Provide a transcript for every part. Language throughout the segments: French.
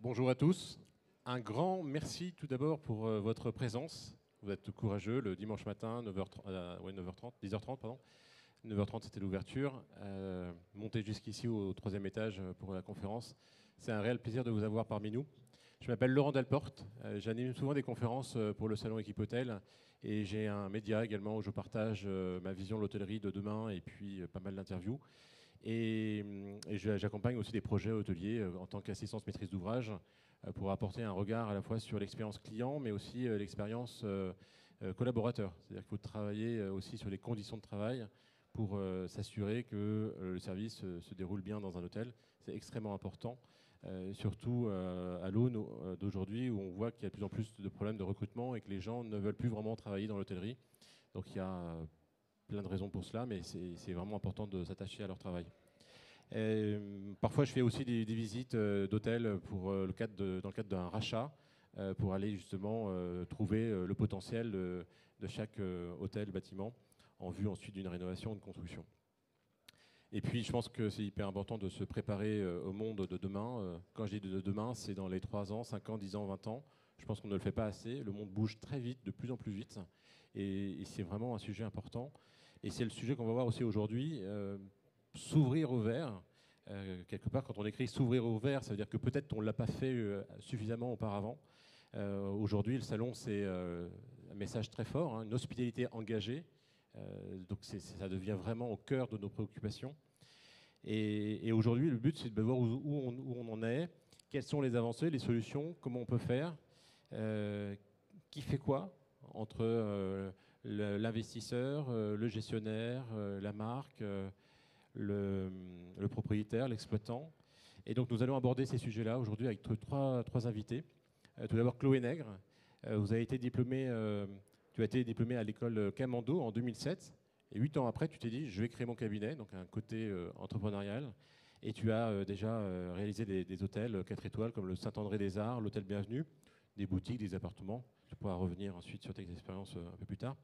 Bonjour à tous. Un grand merci tout d'abord pour votre présence. Vous êtes courageux le dimanche matin, 9h30, 9h30, 10h30, pardon. 9h30, c'était l'ouverture. Monter jusqu'ici au troisième étage pour la conférence. C'est un réel plaisir de vous avoir parmi nous. Je m'appelle Laurent Delporte. J'anime souvent des conférences pour le salon Équipe Hôtel. Et j'ai un média également où je partage ma vision de l'hôtellerie de demain et puis pas mal d'interviews. Et j'accompagne aussi des projets hôteliers en tant qu'assistance maîtrise d'ouvrage pour apporter un regard à la fois sur l'expérience client, mais aussi l'expérience collaborateur. C'est-à-dire qu'il faut travailler aussi sur les conditions de travail pour s'assurer que le service se déroule bien dans un hôtel. C'est extrêmement important, surtout à l'aune d'aujourd'hui où on voit qu'il y a de plus en plus de problèmes de recrutement et que les gens ne veulent plus vraiment travailler dans l'hôtellerie. Donc il y a plein de raisons pour cela, mais c'est vraiment important de s'attacher à leur travail. Parfois, je fais aussi des visites d'hôtels dans le cadre d'un rachat, pour aller justement trouver le potentiel de chaque hôtel, bâtiment, en vue ensuite d'une rénovation ou de construction. Et puis, je pense que c'est hyper important de se préparer au monde de demain. Quand je dis de demain, c'est dans les 3 ans, 5 ans, 10 ans, 20 ans. Je pense qu'on ne le fait pas assez. Le monde bouge très vite, de plus en plus vite. Et c'est vraiment un sujet important. Et c'est le sujet qu'on va voir aussi aujourd'hui. S'ouvrir au verre. Quelque part, quand on écrit s'ouvrir au verre, ça veut dire que peut-être on ne l'a pas fait suffisamment auparavant. Aujourd'hui, le salon, c'est un message très fort, hein, une hospitalité engagée. Donc ça devient vraiment au cœur de nos préoccupations. Et aujourd'hui, le but, c'est de voir où on en est, quelles sont les avancées, les solutions, comment on peut faire, qui fait quoi entre l'investisseur, le gestionnaire, la marque, le propriétaire, l'exploitant. Et donc nous allons aborder ces sujets-là aujourd'hui avec trois invités. Tout d'abord Chloé Nègre. Tu as été diplômée à l'école Camando en 2007. Et 8 ans après, tu t'es dit, je vais créer mon cabinet, donc un côté entrepreneurial. Et tu as déjà réalisé des hôtels 4 étoiles comme le Saint-André-des-Arts, l'hôtel Bienvenue, des boutiques, des appartements. Tu pourras revenir ensuite sur tes expériences un peu plus tard.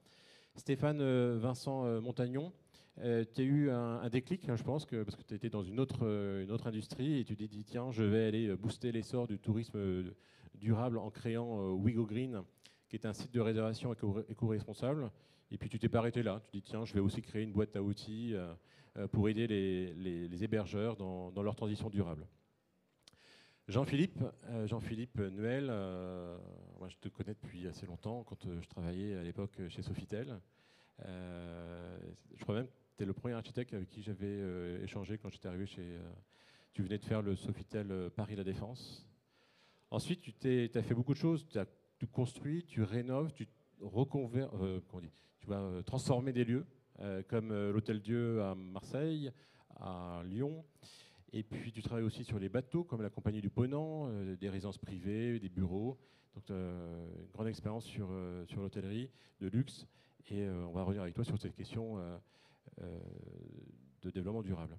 Stéphane Vincent Montagnon, tu as eu un déclic, hein, je pense, parce que tu étais dans une autre industrie et tu t'es dit, tiens, je vais aller booster l'essor du tourisme durable en créant Wigo Green, qui est un site de réservation éco-responsable. Et puis tu t'es pas arrêté là. Tu dis, tiens, je vais aussi créer une boîte à outils pour aider les hébergeurs dans leur transition durable. Jean-Philippe Nuel, moi je te connais depuis assez longtemps, quand je travaillais à l'époque chez Sofitel. Je crois même que tu es le premier architecte avec qui j'avais échangé quand j'étais arrivé chez... tu venais de faire le Sofitel Paris-La Défense. Ensuite, tu as fait beaucoup de choses. Tu construis, tu rénoves, tu reconvertis, tu vas transformer des lieux, comme l'Hôtel Dieu à Marseille, à Lyon. Et puis tu travailles aussi sur les bateaux, comme la Compagnie du Ponant, des résidences privées, des bureaux. Donc une grande expérience sur l'hôtellerie de luxe. Et on va revenir avec toi sur cette question de développement durable.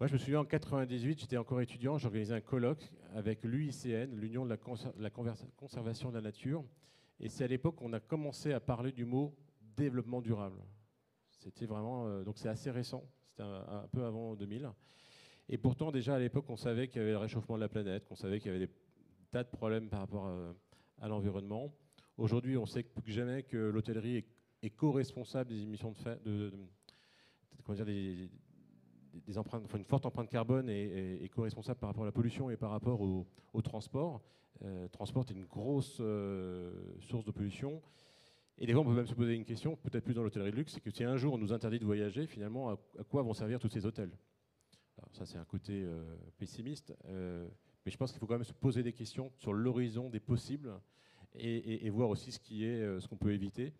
Moi, je me souviens en 98, j'étais encore étudiant, j'organisais un colloque avec l'UICN, l'Union de la conservation de la nature. Et c'est à l'époque qu'on a commencé à parler du mot développement durable. C'était vraiment... donc c'est assez récent, c'était un peu avant 2000. Et pourtant, déjà à l'époque, on savait qu'il y avait le réchauffement de la planète, qu'on savait qu'il y avait des tas de problèmes par rapport à l'environnement. Aujourd'hui, on sait plus que jamais que l'hôtellerie est co-responsable des émissions des empreintes, enfin une forte empreinte carbone et co-responsable par rapport à la pollution et par rapport au transport. Le transport est une grosse source de pollution. Et des fois, on peut même se poser une question, peut-être plus dans l'hôtellerie de luxe, c'est que si un jour on nous interdit de voyager, finalement, à quoi vont servir tous ces hôtels ? Alors ça, c'est un côté pessimiste, mais je pense qu'il faut quand même se poser des questions sur l'horizon des possibles et voir aussi ce qu'on peut éviter.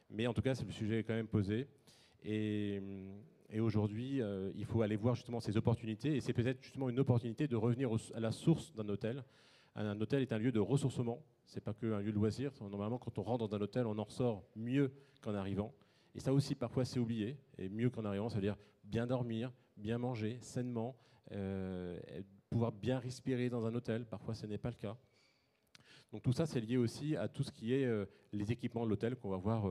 Mais en tout cas, le sujet est quand même posé. Et aujourd'hui, il faut aller voir justement ces opportunités. Et c'est peut-être justement une opportunité de revenir à la source d'un hôtel. Un hôtel est un lieu de ressourcement. Ce n'est pas qu'un lieu de loisir. Normalement, quand on rentre dans un hôtel, on en ressort mieux qu'en arrivant. Et ça aussi, parfois, c'est oublié. Et mieux qu'en arrivant, ça veut dire bien dormir, bien manger, sainement, pouvoir bien respirer dans un hôtel. Parfois, ce n'est pas le cas. Donc tout ça, c'est lié aussi à tout ce qui est les équipements de l'hôtel qu'on va voir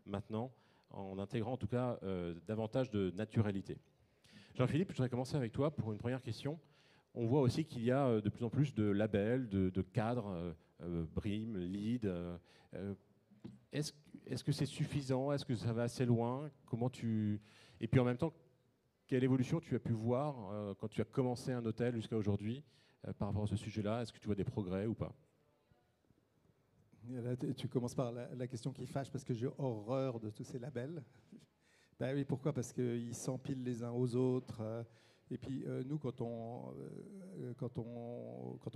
maintenant, en intégrant en tout cas davantage de naturalité. Jean-Philippe, je voudrais commencer avec toi pour une première question. On voit aussi qu'il y a de plus en plus de labels, de cadres, BREEAM, LEED. Est-ce que c'est suffisant? Est-ce que ça va assez loin? Et puis en même temps, quelle évolution tu as pu voir quand tu as commencé un hôtel jusqu'à aujourd'hui par rapport à ce sujet-là? Est-ce que tu vois des progrès ou pas? Là, tu commences par la question qui fâche parce que j'ai horreur de tous ces labels. Ben oui, pourquoi? Parce qu'ils s'empilent les uns aux autres. Et puis nous, quand on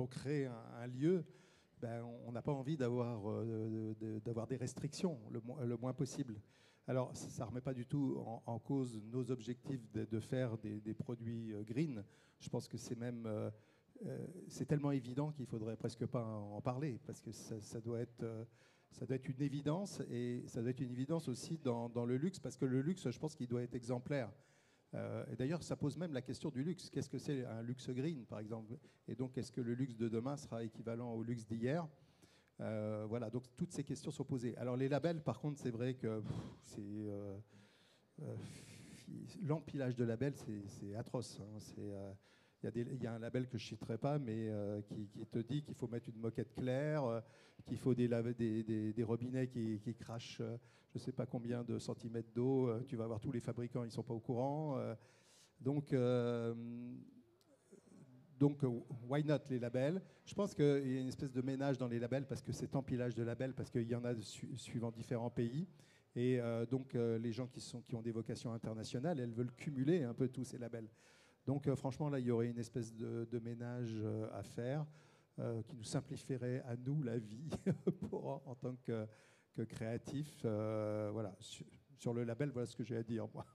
crée un lieu, ben, on n'a pas envie d'avoir des restrictions le moins possible. Alors, ça ne remet pas du tout en cause nos objectifs de faire des produits green. Je pense que c'est tellement évident qu'il ne faudrait presque pas en parler, parce que ça doit être une évidence, et ça doit être une évidence aussi dans le luxe, parce que le luxe, je pense qu'il doit être exemplaire. Et d'ailleurs, ça pose même la question du luxe. Qu'est-ce que c'est un luxe green, par exemple? Et donc, est-ce que le luxe de demain sera équivalent au luxe d'hier? Voilà, donc toutes ces questions sont posées. Alors, les labels, par contre, c'est vrai que l'empilage de labels, c'est atroce. Hein. Il y a un label que je ne citerai pas, mais qui te dit qu'il faut mettre une moquette claire, qu'il faut des robinets qui crachent je ne sais pas combien de centimètres d'eau. Tu vas voir tous les fabricants, ils ne sont pas au courant. Donc, why not les labels? Je pense qu'il y a une espèce de ménage dans les labels, parce que cet empilage de labels, parce qu'il y en a suivant différents pays. Et les gens qui ont des vocations internationales, elles veulent cumuler un peu tous ces labels. Donc franchement, là, il y aurait une espèce de ménage à faire qui nous simplifierait à nous la vie en tant que créatif. Voilà. Sur le label, voilà ce que j'ai à dire, moi.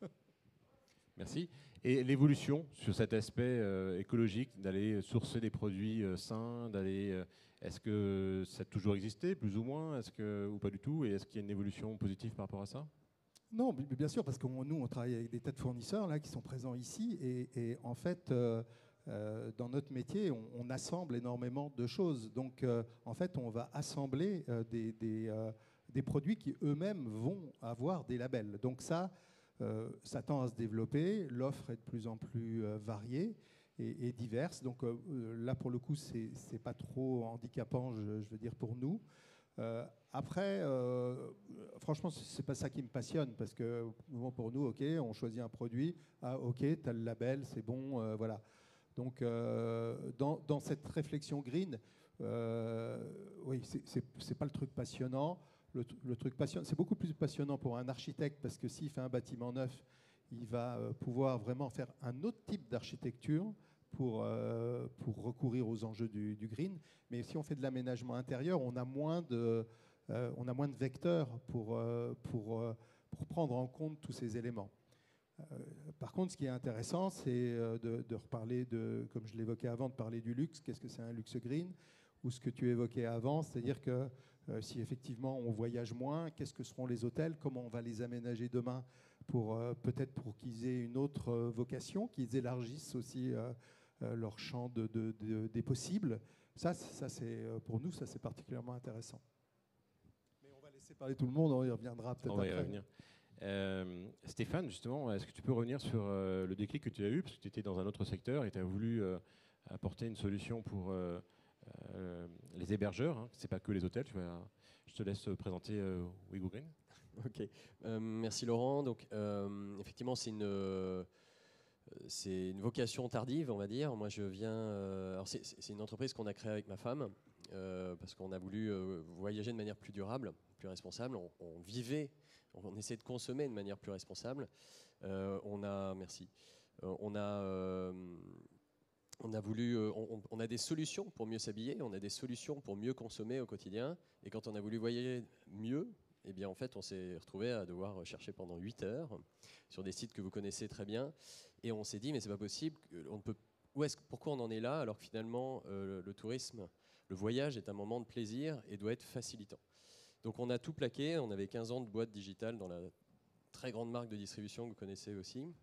Merci. Et l'évolution sur cet aspect écologique, d'aller sourcer des produits sains, est-ce que ça a toujours existé, plus ou moins, ou pas du tout? Et est-ce qu'il y a une évolution positive par rapport à ça? Non, bien sûr, parce que nous, on travaille avec des tas de fournisseurs là, qui sont présents ici. Et en fait, dans notre métier, on assemble énormément de choses. Donc, en fait, on va assembler des produits qui eux-mêmes vont avoir des labels. Donc ça tend à se développer. L'offre est de plus en plus variée et diverse. Donc là, pour le coup, c'est pas trop handicapant, je veux dire, pour nous. Après, franchement, c'est pas ça qui me passionne, parce que bon, pour nous, ok, on choisit un produit, ah ok, t'as le label, c'est bon, voilà. Donc, dans cette réflexion green, oui, c'est pas le truc passionnant. Le truc passionnant, c'est beaucoup plus passionnant pour un architecte, parce que s'il fait un bâtiment neuf, il va pouvoir vraiment faire un autre type d'architecture pour recourir aux enjeux du green. Mais si on fait de l'aménagement intérieur, on a moins de vecteurs pour prendre en compte tous ces éléments. Par contre, ce qui est intéressant, c'est de reparler comme je l'évoquais avant, de parler du luxe. Qu'est-ce que c'est un luxe green? Ou ce que tu évoquais avant, c'est-à-dire que si effectivement on voyage moins, qu'est-ce que seront les hôtels? Comment on va les aménager demain peut-être pour qu'ils aient une autre vocation, qu'ils élargissent aussi leur champ des possibles. Ça c'est pour nous, ça c'est particulièrement intéressant. Mais on va laisser parler tout le monde, on y reviendra peut-être après. On va y revenir. Stéphane, justement, est-ce que tu peux revenir sur le déclic que tu as eu, parce que tu étais dans un autre secteur et tu as voulu apporter une solution pour les hébergeurs, hein. C'est pas que les hôtels. Je te laisse présenter Wigo Green. Ok, merci Laurent. Donc effectivement, c'est une vocation tardive, on va dire. Moi, je viens. Alors, c'est une entreprise qu'on a créée avec ma femme parce qu'on a voulu voyager de manière plus durable, plus responsable. On essaie de consommer de manière plus responsable. Merci. On a des solutions pour mieux s'habiller, on a des solutions pour mieux consommer au quotidien. Et quand on a voulu voyager mieux, eh bien, en fait, on s'est retrouvé à devoir chercher pendant 8 heures sur des sites que vous connaissez très bien. Et on s'est dit, mais c'est pas possible. Pourquoi on en est là alors que finalement, le tourisme, le voyage est un moment de plaisir et doit être facilitant. Donc on a tout plaqué. On avait 15 ans de boîte digitale dans la très grande marque de distribution que vous connaissez aussi.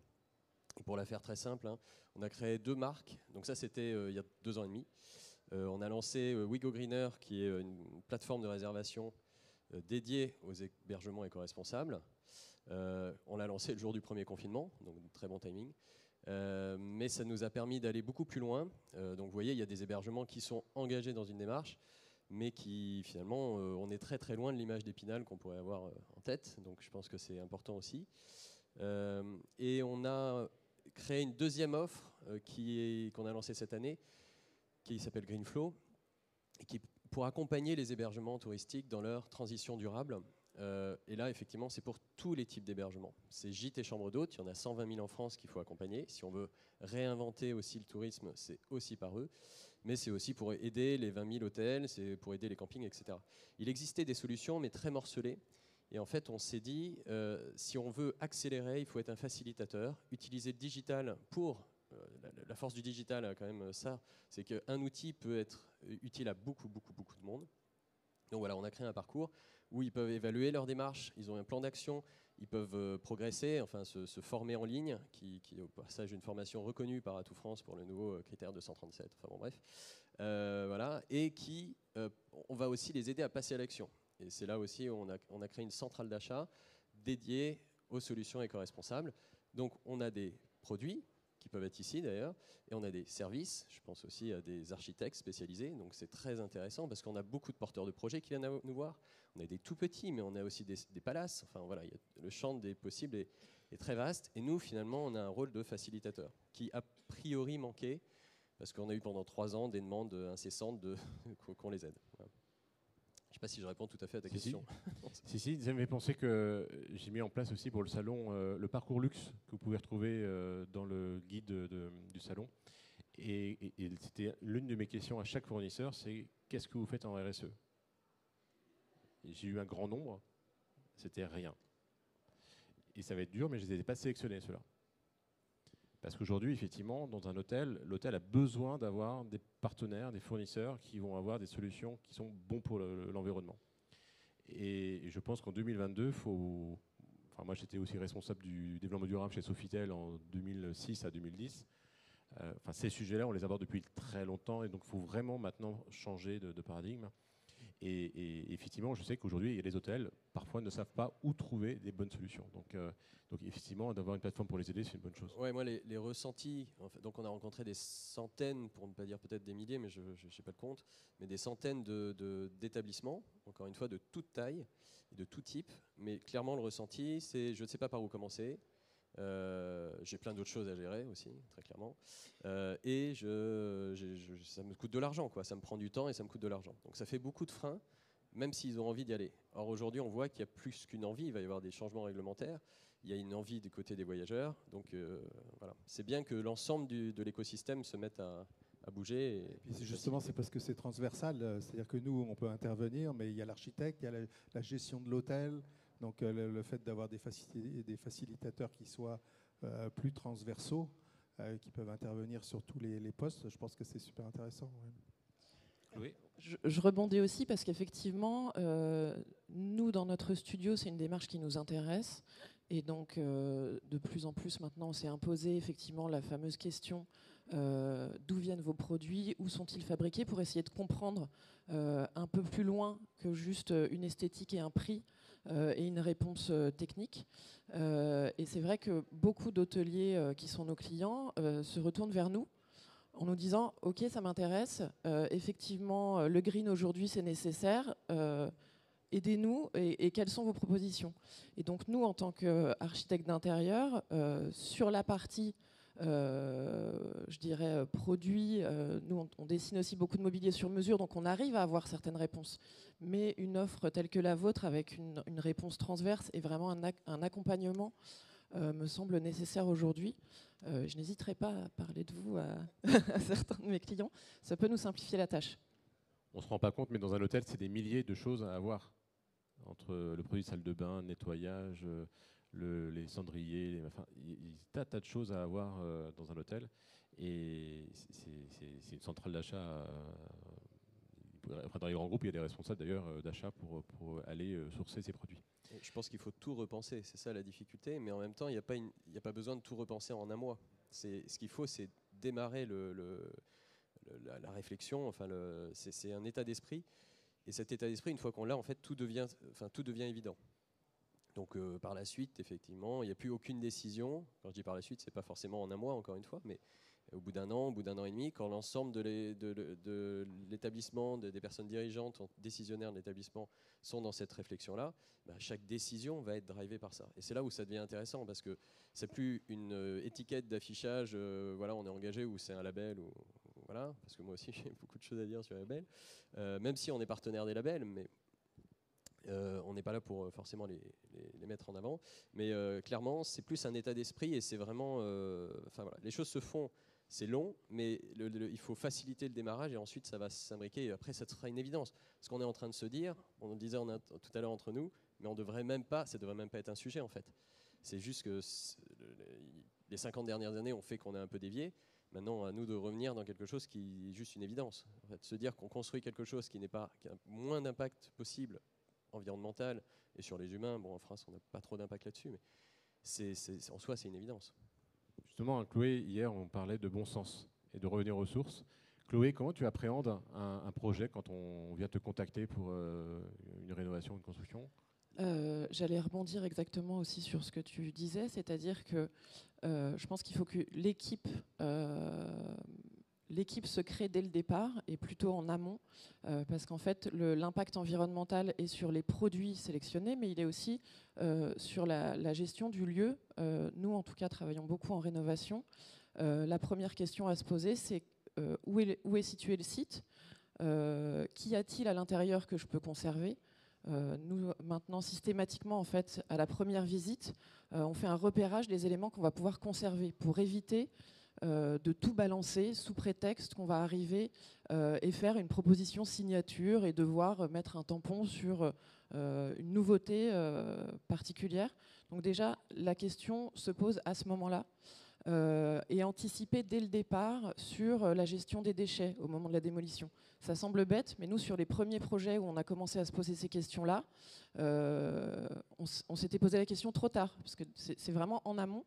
Et pour la faire très simple, hein, on a créé 2 marques. Donc ça, c'était il y a 2 ans et demi. On a lancé Wigo Greener, qui est une plateforme de réservation dédiée aux hébergements éco-responsables. On l'a lancé le jour du premier confinement, donc très bon timing. Mais ça nous a permis d'aller beaucoup plus loin. Donc vous voyez, il y a des hébergements qui sont engagés dans une démarche, mais qui finalement, on est très très loin de l'image d'Épinal qu'on pourrait avoir en tête. Donc je pense que c'est important aussi. Et on a créé une deuxième offre qu'on a lancée cette année, qui s'appelle Greenflow, et qui pour accompagner les hébergements touristiques dans leur transition durable. Et là, effectivement, c'est pour tous les types d'hébergements. C'est gîtes et chambres d'hôtes, il y en a 120 000 en France qu'il faut accompagner. Si on veut réinventer aussi le tourisme, c'est aussi par eux. Mais c'est aussi pour aider les 20 000 hôtels, c'est pour aider les campings, etc. Il existait des solutions, mais très morcelées. Et en fait, on s'est dit, si on veut accélérer, il faut être un facilitateur, utiliser le digital pour... la force du digital, quand même, ça, c'est qu'un outil peut être utile à beaucoup de monde. Donc voilà, on a créé un parcours où ils peuvent évaluer leur démarche, ils ont un plan d'action, ils peuvent progresser, enfin se former en ligne, qui est au passage une formation reconnue par Atout France pour le nouveau critère 237, enfin bon bref. Voilà, et on va aussi les aider à passer à l'action. Et c'est là aussi où on a créé une centrale d'achat dédiée aux solutions éco-responsables. Donc on a des produits, qui peuvent être ici d'ailleurs, et on a des services, je pense aussi à des architectes spécialisés, donc c'est très intéressant parce qu'on a beaucoup de porteurs de projets qui viennent nous voir, on a des tout petits, mais on a aussi des palaces, enfin voilà, le champ des possibles est très vaste, et nous finalement on a un rôle de facilitateur, qui a priori manquait, parce qu'on a eu pendant 3 ans des demandes incessantes qu'on les aide. Voilà. Je ne sais pas si je réponds tout à fait à ta question. Si, ça me fait penser que j'ai mis en place aussi pour le salon le parcours luxe que vous pouvez retrouver dans le guide du salon. Et c'était l'une de mes questions à chaque fournisseur, c'est qu'est-ce que vous faites en RSE? J'ai eu un grand nombre, c'était rien. Et ça va être dur, mais je ne les ai pas sélectionnés, ceux-là. Parce qu'aujourd'hui, effectivement, dans un hôtel, l'hôtel a besoin d'avoir des partenaires, des fournisseurs qui vont avoir des solutions qui sont bons pour l'environnement. Et je pense qu'en 2022, moi, j'étais aussi responsable du développement durable chez Sofitel en 2006 à 2010. Ces sujets-là, on les aborde depuis très longtemps, et donc il faut vraiment maintenant changer de paradigme. Et effectivement, je sais qu'aujourd'hui, il y a des hôtels, parfois, ne savent pas où trouver des bonnes solutions. Donc effectivement, d'avoir une plateforme pour les aider, c'est une bonne chose. Ouais, moi, les ressentis, en fait, donc on a rencontré des centaines, pour ne pas dire peut-être des milliers, mais je n'ai pas le compte, mais des centaines d'établissements, encore une fois, de toute taille et de tout type. Mais clairement, le ressenti, c'est je ne sais pas par où commencer. J'ai plein d'autres choses à gérer aussi, très clairement. Et ça me coûte de l'argent, quoi. Ça me prend du temps et ça me coûte de l'argent. Donc ça fait beaucoup de freins, même s'ils ont envie d'y aller. Or aujourd'hui, on voit qu'il y a plus qu'une envie. Il va y avoir des changements réglementaires. Il y a une envie du côté des voyageurs. Donc voilà. C'est bien que l'ensemble de l'écosystème se mette à bouger. Et justement, c'est parce que c'est transversal. C'est-à-dire que nous, on peut intervenir, mais il y a l'architecte, il y a la gestion de l'hôtel. Donc le fait d'avoir des facilitateurs qui soient plus transversaux, qui peuvent intervenir sur tous les postes, je pense que c'est super intéressant. Ouais. Oui. Je rebondis aussi parce qu'effectivement, nous, dans notre studio, c'est une démarche qui nous intéresse. Et donc, de plus en plus, maintenant, on s'est imposé effectivement la fameuse question d'où viennent vos produits, où sont-ils fabriqués, pour essayer de comprendre un peu plus loin que juste une esthétique et un prix et une réponse technique. Et c'est vrai que beaucoup d'hôteliers qui sont nos clients se retournent vers nous en nous disant « Ok, ça m'intéresse, effectivement, le green aujourd'hui, c'est nécessaire. Aidez-nous et quelles sont vos propositions ?» Et donc nous, en tant qu'architectes d'intérieur, sur la partie, je dirais, produits, nous on dessine aussi beaucoup de mobilier sur mesure, donc on arrive à avoir certaines réponses. Mais une offre telle que la vôtre, avec une réponse transverse et vraiment un accompagnement, me semble nécessaire aujourd'hui. Je n'hésiterai pas à parler de vous à certains de mes clients. Ça peut nous simplifier la tâche. On ne se rend pas compte, mais dans un hôtel, c'est des milliers de choses à avoir. Entre le produit de salle de bain, le nettoyage, les cendriers, il y a tas de choses à avoir dans un hôtel. Et c'est une centrale d'achat. Dans les grands groupes, il y a des responsables d'ailleurs d'achat pour aller sourcer ces produits. Je pense qu'il faut tout repenser, c'est ça la difficulté, mais en même temps, il n'y a pas besoin de tout repenser en un mois. Ce qu'il faut, c'est démarrer la réflexion, c'est un état d'esprit, et cet état d'esprit, une fois qu'on l'a, en fait, tout devient évident. Donc par la suite, effectivement, il n'y a plus aucune décision. Quand je dis par la suite, ce n'est pas forcément en un mois, encore une fois, mais au bout d'un an et demi, quand l'ensemble de l'établissement, des personnes dirigeantes, décisionnaires de l'établissement sont dans cette réflexion-là, chaque décision va être drivée par ça. Et c'est là où ça devient intéressant, parce que c'est plus une étiquette d'affichage, voilà, on est engagé, ou c'est un label, ou voilà, parce que moi aussi j'ai beaucoup de choses à dire sur les labels, même si on est partenaire des labels, mais on n'est pas là pour forcément les mettre en avant, mais clairement c'est plus un état d'esprit, et c'est vraiment, voilà, les choses se font, c'est long, mais il faut faciliter le démarrage, et ensuite ça va s'imbriquer, et après ça sera une évidence. Ce qu'on est en train de se dire, on le disait tout à l'heure entre nous, mais ça devrait même pas être un sujet en fait. C'est juste que les 50 dernières années ont fait qu'on a un peu dévié. Maintenant, à nous de revenir dans quelque chose qui est juste une évidence. En fait, se dire qu'on construit quelque chose qui a moins d'impact possible environnemental et sur les humains. Bon, en France, on n'a pas trop d'impact là-dessus, mais en soi, c'est une évidence. Justement, Chloé, hier, on parlait de bon sens et de revenir aux sources. Chloé, comment tu appréhendes un projet quand on vient te contacter pour une rénovation, une construction ? J'allais rebondir exactement aussi sur ce que tu disais, c'est-à-dire que je pense qu'il faut que l'équipe se crée dès le départ et plutôt en amont, parce qu'en fait l'impact environnemental est sur les produits sélectionnés, mais il est aussi sur la gestion du lieu. Nous en tout cas travaillons beaucoup en rénovation. La première question à se poser, c'est où est situé le site, qu'y a-t-il à l'intérieur que je peux conserver. Nous, maintenant, systématiquement, en fait, à la première visite, on fait un repérage des éléments qu'on va pouvoir conserver pour éviter de tout balancer sous prétexte qu'on va arriver et faire une proposition signature et devoir mettre un tampon sur une nouveauté particulière. Donc déjà, la question se pose à ce moment-là. Et anticiper dès le départ sur la gestion des déchets au moment de la démolition. Ça semble bête, mais nous, sur les premiers projets où on a commencé à se poser ces questions-là, on s'était posé la question trop tard, parce que c'est vraiment en amont.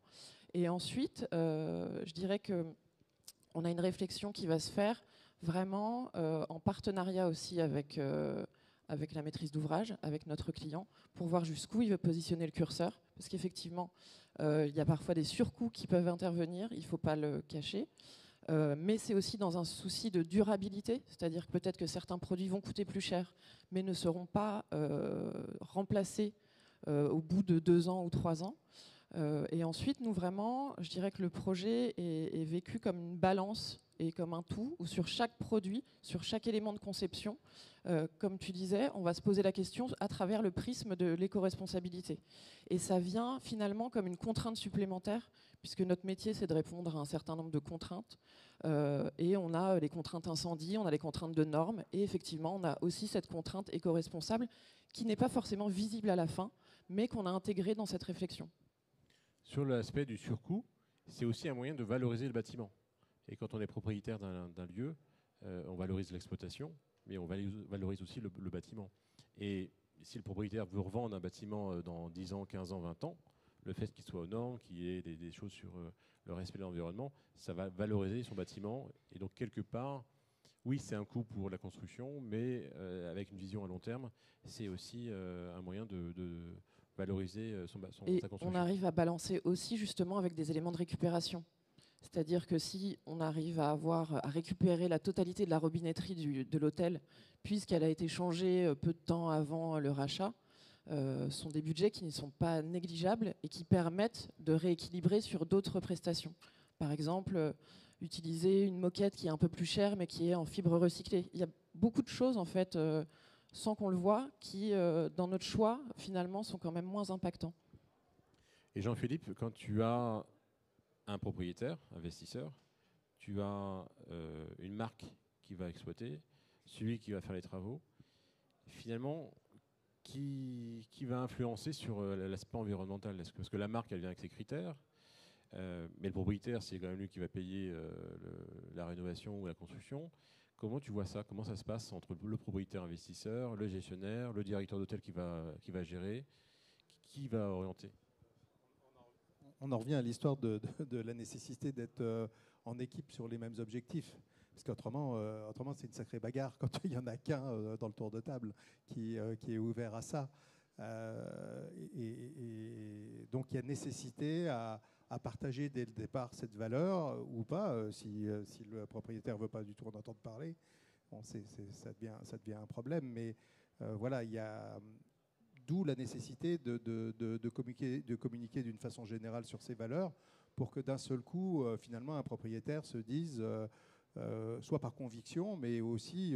Et ensuite, je dirais qu'on a une réflexion qui va se faire vraiment en partenariat aussi avec la maîtrise d'ouvrage, avec notre client, pour voir jusqu'où il veut positionner le curseur. Parce qu'effectivement, il y a parfois des surcoûts qui peuvent intervenir, il ne faut pas le cacher. Mais c'est aussi dans un souci de durabilité, c'est-à-dire que peut-être que certains produits vont coûter plus cher, mais ne seront pas remplacés au bout de 2 ans ou 3 ans. Et ensuite, nous vraiment, je dirais que le projet est vécu comme une balance et comme un tout, où sur chaque produit, sur chaque élément de conception, comme tu disais, on va se poser la question à travers le prisme de l'éco-responsabilité. Et ça vient finalement comme une contrainte supplémentaire, puisque notre métier, c'est de répondre à un certain nombre de contraintes. Et on a les contraintes incendie, on a les contraintes de normes, et effectivement, on a aussi cette contrainte éco-responsable qui n'est pas forcément visible à la fin, mais qu'on a intégrée dans cette réflexion. Sur l'aspect du surcoût, c'est aussi un moyen de valoriser le bâtiment. Et quand on est propriétaire d'un lieu, on valorise l'exploitation, mais on valorise aussi le bâtiment. Et si le propriétaire veut revendre un bâtiment dans 10 ans, 15 ans, 20 ans, le fait qu'il soit aux normes, qu'il y ait des choses sur le respect de l'environnement, ça va valoriser son bâtiment. Et donc, quelque part, oui, c'est un coût pour la construction, mais avec une vision à long terme, c'est aussi un moyen de valoriser sa construction. On arrive à balancer aussi justement avec des éléments de récupération. C'est-à-dire que si on arrive à récupérer la totalité de la robinetterie de l'hôtel, puisqu'elle a été changée peu de temps avant le rachat, sont des budgets qui ne sont pas négligeables et qui permettent de rééquilibrer sur d'autres prestations. Par exemple, utiliser une moquette qui est un peu plus chère mais qui est en fibre recyclée. Il y a beaucoup de choses en fait, sans qu'on le voit, qui dans notre choix finalement sont quand même moins impactants. Et Jean-Philippe, quand tu as un propriétaire, investisseur, tu as une marque qui va exploiter, celui qui va faire les travaux, finalement, qui va influencer sur l'aspect environnemental? Parce que la marque, elle vient avec ses critères, mais le propriétaire, c'est quand même lui qui va payer la rénovation ou la construction. Comment tu vois ça? Comment ça se passe entre le propriétaire investisseur, le gestionnaire, le directeur d'hôtel qui va gérer? Qui va orienter? On en revient à l'histoire de la nécessité d'être en équipe sur les mêmes objectifs. Parce qu'autrement, c'est une sacrée bagarre quand il n'y en a qu'un dans le tour de table qui est ouvert à ça. Et donc il y a nécessité à partager dès le départ cette valeur ou pas, si le propriétaire ne veut pas du tout en entendre parler. Bon, ça devient un problème, mais voilà, il y a d'où la nécessité de communiquer d'une façon générale sur ces valeurs pour que d'un seul coup, finalement, un propriétaire se dise, soit par conviction, mais aussi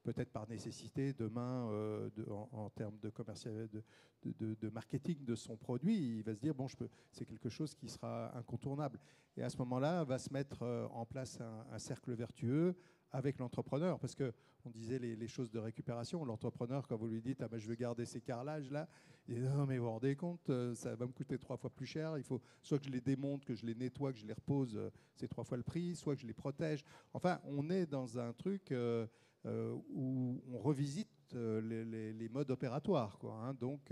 peut-être par nécessité demain, en termes de marketing de son produit, il va se dire, bon, c'est quelque chose qui sera incontournable. Et à ce moment-là, va se mettre en place un cercle vertueux avec l'entrepreneur, parce qu'on disait les choses de récupération. L'entrepreneur, quand vous lui dites, ah ben, je veux garder ces carrelages-là, il dit, non, mais vous vous rendez compte, ça va me coûter 3 fois plus cher, il faut soit que je les démonte, que je les nettoie, que je les repose, c'est 3 fois le prix, soit que je les protège. Enfin, on est dans un truc où on revisite les modes opératoires, quoi, hein. Donc,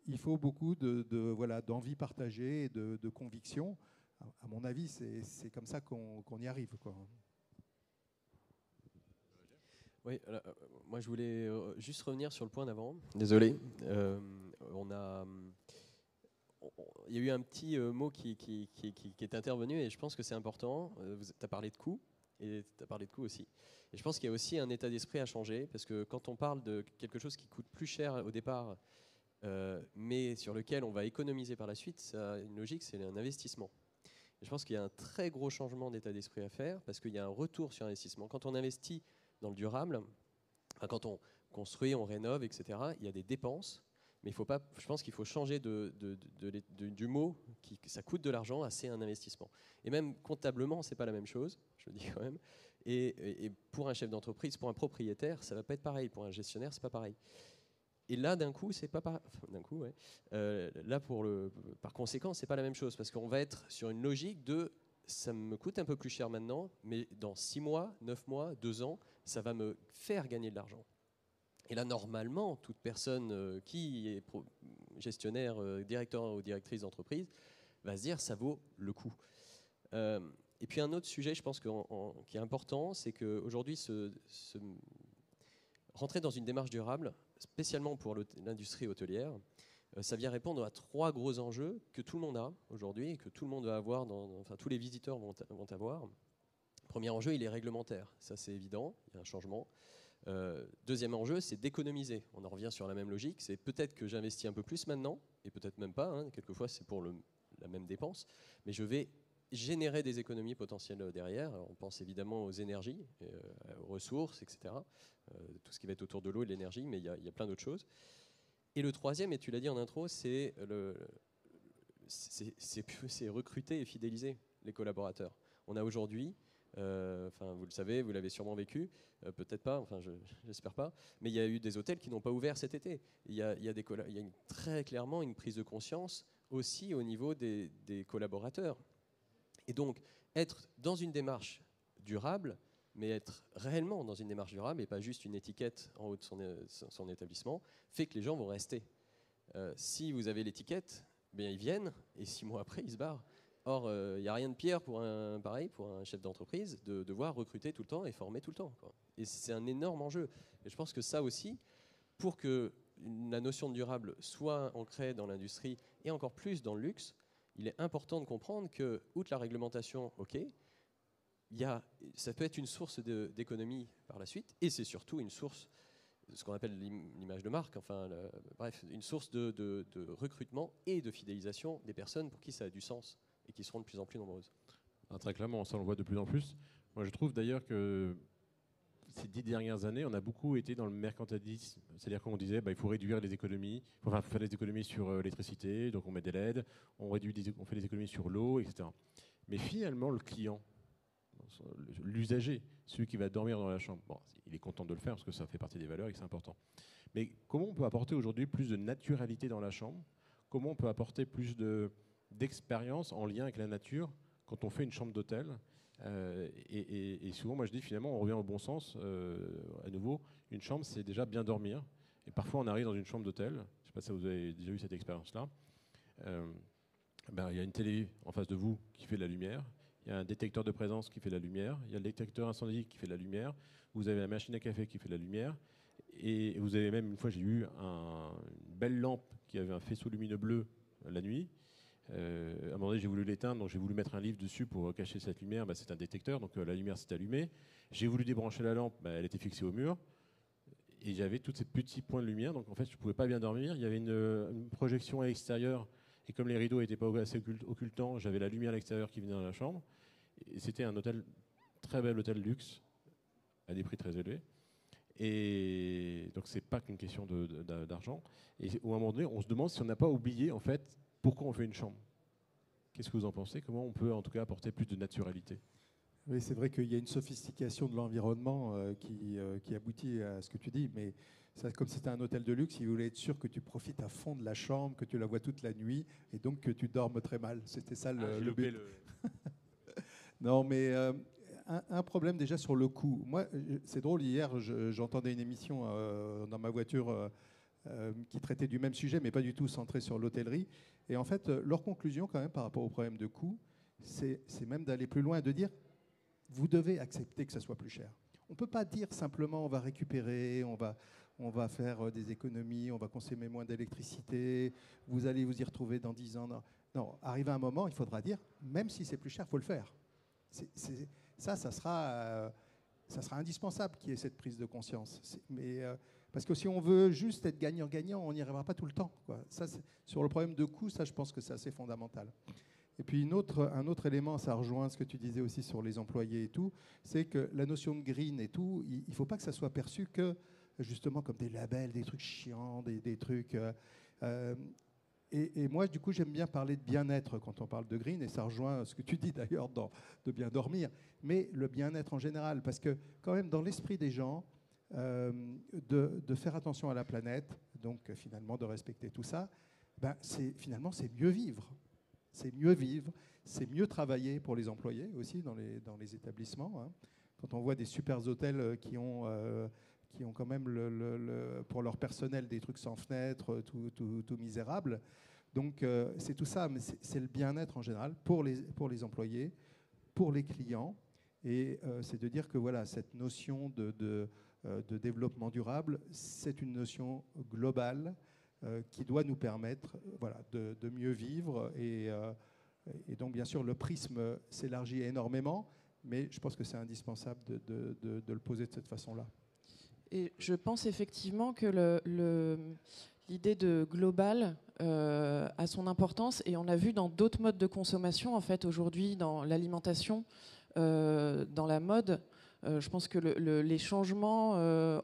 il faut beaucoup d'envie partagée et de conviction. À mon avis, c'est comme ça qu'on y arrive, quoi. Oui, alors, moi je voulais juste revenir sur le point d'avant. Désolé. Il y a eu un petit mot qui est intervenu et je pense que c'est important. Tu as parlé de coût et tu as parlé de coût aussi. Et je pense qu'il y a aussi un état d'esprit à changer parce que quand on parle de quelque chose qui coûte plus cher au départ, mais sur lequel on va économiser par la suite, ça a une logique, c'est un investissement. Et je pense qu'il y a un très gros changement d'état d'esprit à faire parce qu'il y a un retour sur investissement. Quand on investit dans le durable, quand on construit, on rénove, etc., il y a des dépenses, mais il faut pas, je pense qu'il faut changer du mot ça coûte de l'argent à c'est un investissement. Et même comptablement, c'est pas la même chose, je le dis quand même. Et pour un chef d'entreprise, pour un propriétaire, ça va pas être pareil. Pour un gestionnaire, c'est pas pareil. Et là, d'un coup, c'est pas pareil. D'un coup, ouais. Là, par conséquent, c'est pas la même chose parce qu'on va être sur une logique de ça me coûte un peu plus cher maintenant, mais dans 6 mois, 9 mois, 2 ans, ça va me faire gagner de l'argent. Et là, normalement, toute personne qui est gestionnaire, directeur ou directrice d'entreprise va se dire ça vaut le coup. Et puis un autre sujet, je pense, qui est important, c'est qu'aujourd'hui, rentrer dans une démarche durable, spécialement pour l'industrie hôtelière, ça vient répondre à 3 gros enjeux que tout le monde a aujourd'hui et que tout le monde va avoir, enfin tous les visiteurs vont avoir. Premier enjeu, il est réglementaire, ça c'est évident, il y a un changement. Deuxième enjeu, c'est d'économiser. On en revient sur la même logique, c'est peut-être que j'investis un peu plus maintenant, et peut-être même pas, hein, quelquefois c'est pour la même dépense, mais je vais générer des économies potentielles derrière. Alors, on pense évidemment aux énergies, aux ressources, etc. Tout ce qui va être autour de l'eau et de l'énergie, mais il y a plein d'autres choses. Et le troisième, et tu l'as dit en intro, c'est recruter et fidéliser les collaborateurs. On a aujourd'hui, vous le savez, vous l'avez sûrement vécu, peut-être pas, j'espère pas, mais il y a eu des hôtels qui n'ont pas ouvert cet été. Il y a très clairement une prise de conscience aussi au niveau des collaborateurs. Et donc, être dans une démarche durable, mais être réellement dans une démarche durable et pas juste une étiquette en haut de son établissement, fait que les gens vont rester. Si vous avez l'étiquette, bien ils viennent et 6 mois après, ils se barrent. Or, il n'y a rien de pire pour un chef d'entreprise de devoir recruter tout le temps et former tout le temps, quoi. Et c'est un énorme enjeu. Et je pense que ça aussi, pour que la notion de durable soit ancrée dans l'industrie et encore plus dans le luxe, il est important de comprendre que, outre la réglementation, ok, ça peut être une source d'économie par la suite, et c'est surtout une source, ce qu'on appelle l'image de marque, bref, une source de recrutement et de fidélisation des personnes pour qui ça a du sens et qui seront de plus en plus nombreuses. Très clairement, ça on le voit de plus en plus. Moi je trouve d'ailleurs que ces 10 dernières années, on a beaucoup été dans le mercantilisme, c'est-à-dire qu'on disait il faut réduire les économies, il faut faire des économies sur l'électricité, donc on met des LED, on fait des économies sur l'eau, etc. Mais finalement, le client, l'usager, celui qui va dormir dans la chambre, il est content de le faire parce que ça fait partie des valeurs et que c'est important. Mais comment on peut apporter aujourd'hui plus de naturalité dans la chambre? Comment on peut apporter plus d'expérience en lien avec la nature quand on fait une chambre d'hôtel? Et souvent, moi je dis finalement, on revient au bon sens. À nouveau, une chambre, c'est déjà bien dormir. Et parfois, on arrive dans une chambre d'hôtel. Je ne sais pas si vous avez déjà eu cette expérience-là. Il y a une télé en face de vous qui fait de la lumière. Il y a un détecteur de présence qui fait de la lumière. Il y a le détecteur incendie qui fait de la lumière. Vous avez la machine à café qui fait de la lumière. Et vous avez même, une fois, j'ai eu une belle lampe qui avait un faisceau lumineux bleu la nuit. À un moment donné, j'ai voulu l'éteindre, donc j'ai voulu mettre un livre dessus pour cacher cette lumière. C'est un détecteur, donc la lumière s'est allumée. J'ai voulu débrancher la lampe, elle était fixée au mur. Et j'avais tous ces petits points de lumière, donc en fait, je ne pouvais pas bien dormir. Il y avait une projection à l'extérieur, et comme les rideaux n'étaient pas assez occultants, j'avais la lumière à l'extérieur qui venait dans la chambre. Et c'était un hôtel, très bel hôtel luxe, à des prix très élevés. Et donc, c'est pas qu'une question d'argent. Et à un moment donné, on se demande si on n'a pas oublié, en fait, pourquoi on fait une chambre. Qu'est-ce que vous en pensez? Comment on peut, en tout cas, apporter plus de naturalité? Oui, c'est vrai qu'il y a une sophistication de l'environnement qui aboutit à ce que tu dis, mais ça, comme c'était un hôtel de luxe, il voulait être sûr que tu profites à fond de la chambre, que tu la vois toute la nuit, et donc que tu dormes très mal. C'était ça le but. Non, mais un problème déjà sur le coût. Moi, c'est drôle, hier, j'entendais une émission dans ma voiture qui traitait du même sujet, mais pas du tout centrée sur l'hôtellerie. Et en fait, leur conclusion, quand même, par rapport au problème de coût, c'est même d'aller plus loin, de dire vous devez accepter que ça soit plus cher. On ne peut pas dire simplement on va récupérer, on va faire des économies, on va consommer moins d'électricité, vous allez vous y retrouver dans 10 ans. Non, non, arrivé à un moment, il faudra dire, même si c'est plus cher, il faut le faire. Ça sera indispensable qu'il y ait cette prise de conscience. Parce que si on veut juste être gagnant-gagnant, on n'y arrivera pas tout le temps, quoi. Ça, sur le problème de coût, ça, je pense que c'est assez fondamental. Et puis un autre élément, ça rejoint ce que tu disais aussi sur les employés et tout, c'est que la notion de green et tout, il ne faut pas que ça soit perçu que justement comme des labels, des trucs chiants, des trucs... Et moi, du coup, j'aime bien parler de bien-être quand on parle de green, et ça rejoint ce que tu dis d'ailleurs de bien dormir, mais le bien-être en général, parce que quand même dans l'esprit des gens, de faire attention à la planète, donc finalement de respecter tout ça, finalement c'est mieux vivre. C'est mieux vivre, c'est mieux travailler pour les employés aussi dans les établissements. Hein. Quand on voit des super hôtels qui ont quand même pour leur personnel des trucs sans fenêtre, tout misérable. Donc c'est tout ça, mais c'est le bien-être en général pour les employés, pour les clients. Et c'est de dire que voilà, cette notion de développement durable, c'est une notion globale qui doit nous permettre de mieux vivre. Et donc, bien sûr, le prisme s'élargit énormément, mais je pense que c'est indispensable de le poser de cette façon-là. Et je pense effectivement que l'idée de global a son importance, et on l'a vu dans d'autres modes de consommation, en fait, aujourd'hui, dans l'alimentation, dans la mode. Je pense que les changements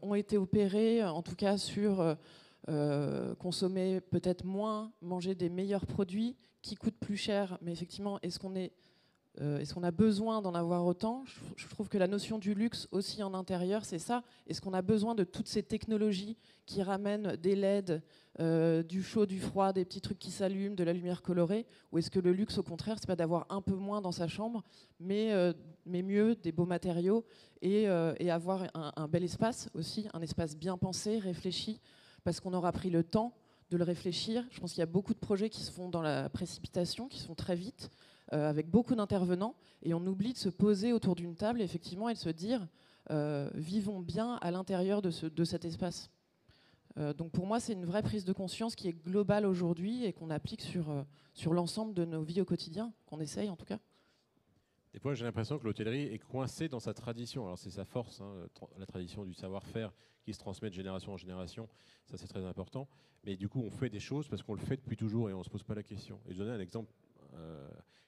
ont été opérés, en tout cas sur... consommer peut-être moins, manger des meilleurs produits qui coûtent plus cher, mais effectivement, est-ce qu'on a besoin d'en avoir autant? Je trouve que la notion du luxe aussi en intérieur, c'est ça. Est-ce qu'on a besoin de toutes ces technologies qui ramènent des LED, du chaud, du froid, des petits trucs qui s'allument, de la lumière colorée? Ou est-ce que le luxe, au contraire, c'est pas d'avoir un peu moins dans sa chambre, mais mieux, des beaux matériaux, et avoir un bel espace aussi, un espace bien pensé, réfléchi, parce qu'on aura pris le temps de le réfléchir. Je pense qu'il y a beaucoup de projets qui se font dans la précipitation, qui se font très vite, avec beaucoup d'intervenants, et on oublie de se poser autour d'une table, effectivement, et de se dire vivons bien à l'intérieur de cet espace. Donc pour moi, c'est une vraie prise de conscience qui est globale aujourd'hui et qu'on applique sur l'ensemble de nos vies au quotidien, qu'on essaye en tout cas. Des fois, j'ai l'impression que l'hôtellerie est coincée dans sa tradition. Alors, c'est sa force, hein, la tradition du savoir-faire qui se transmet de génération en génération. Ça, c'est très important. Mais du coup, on fait des choses parce qu'on le fait depuis toujours et on ne se pose pas la question. Et je donne un exemple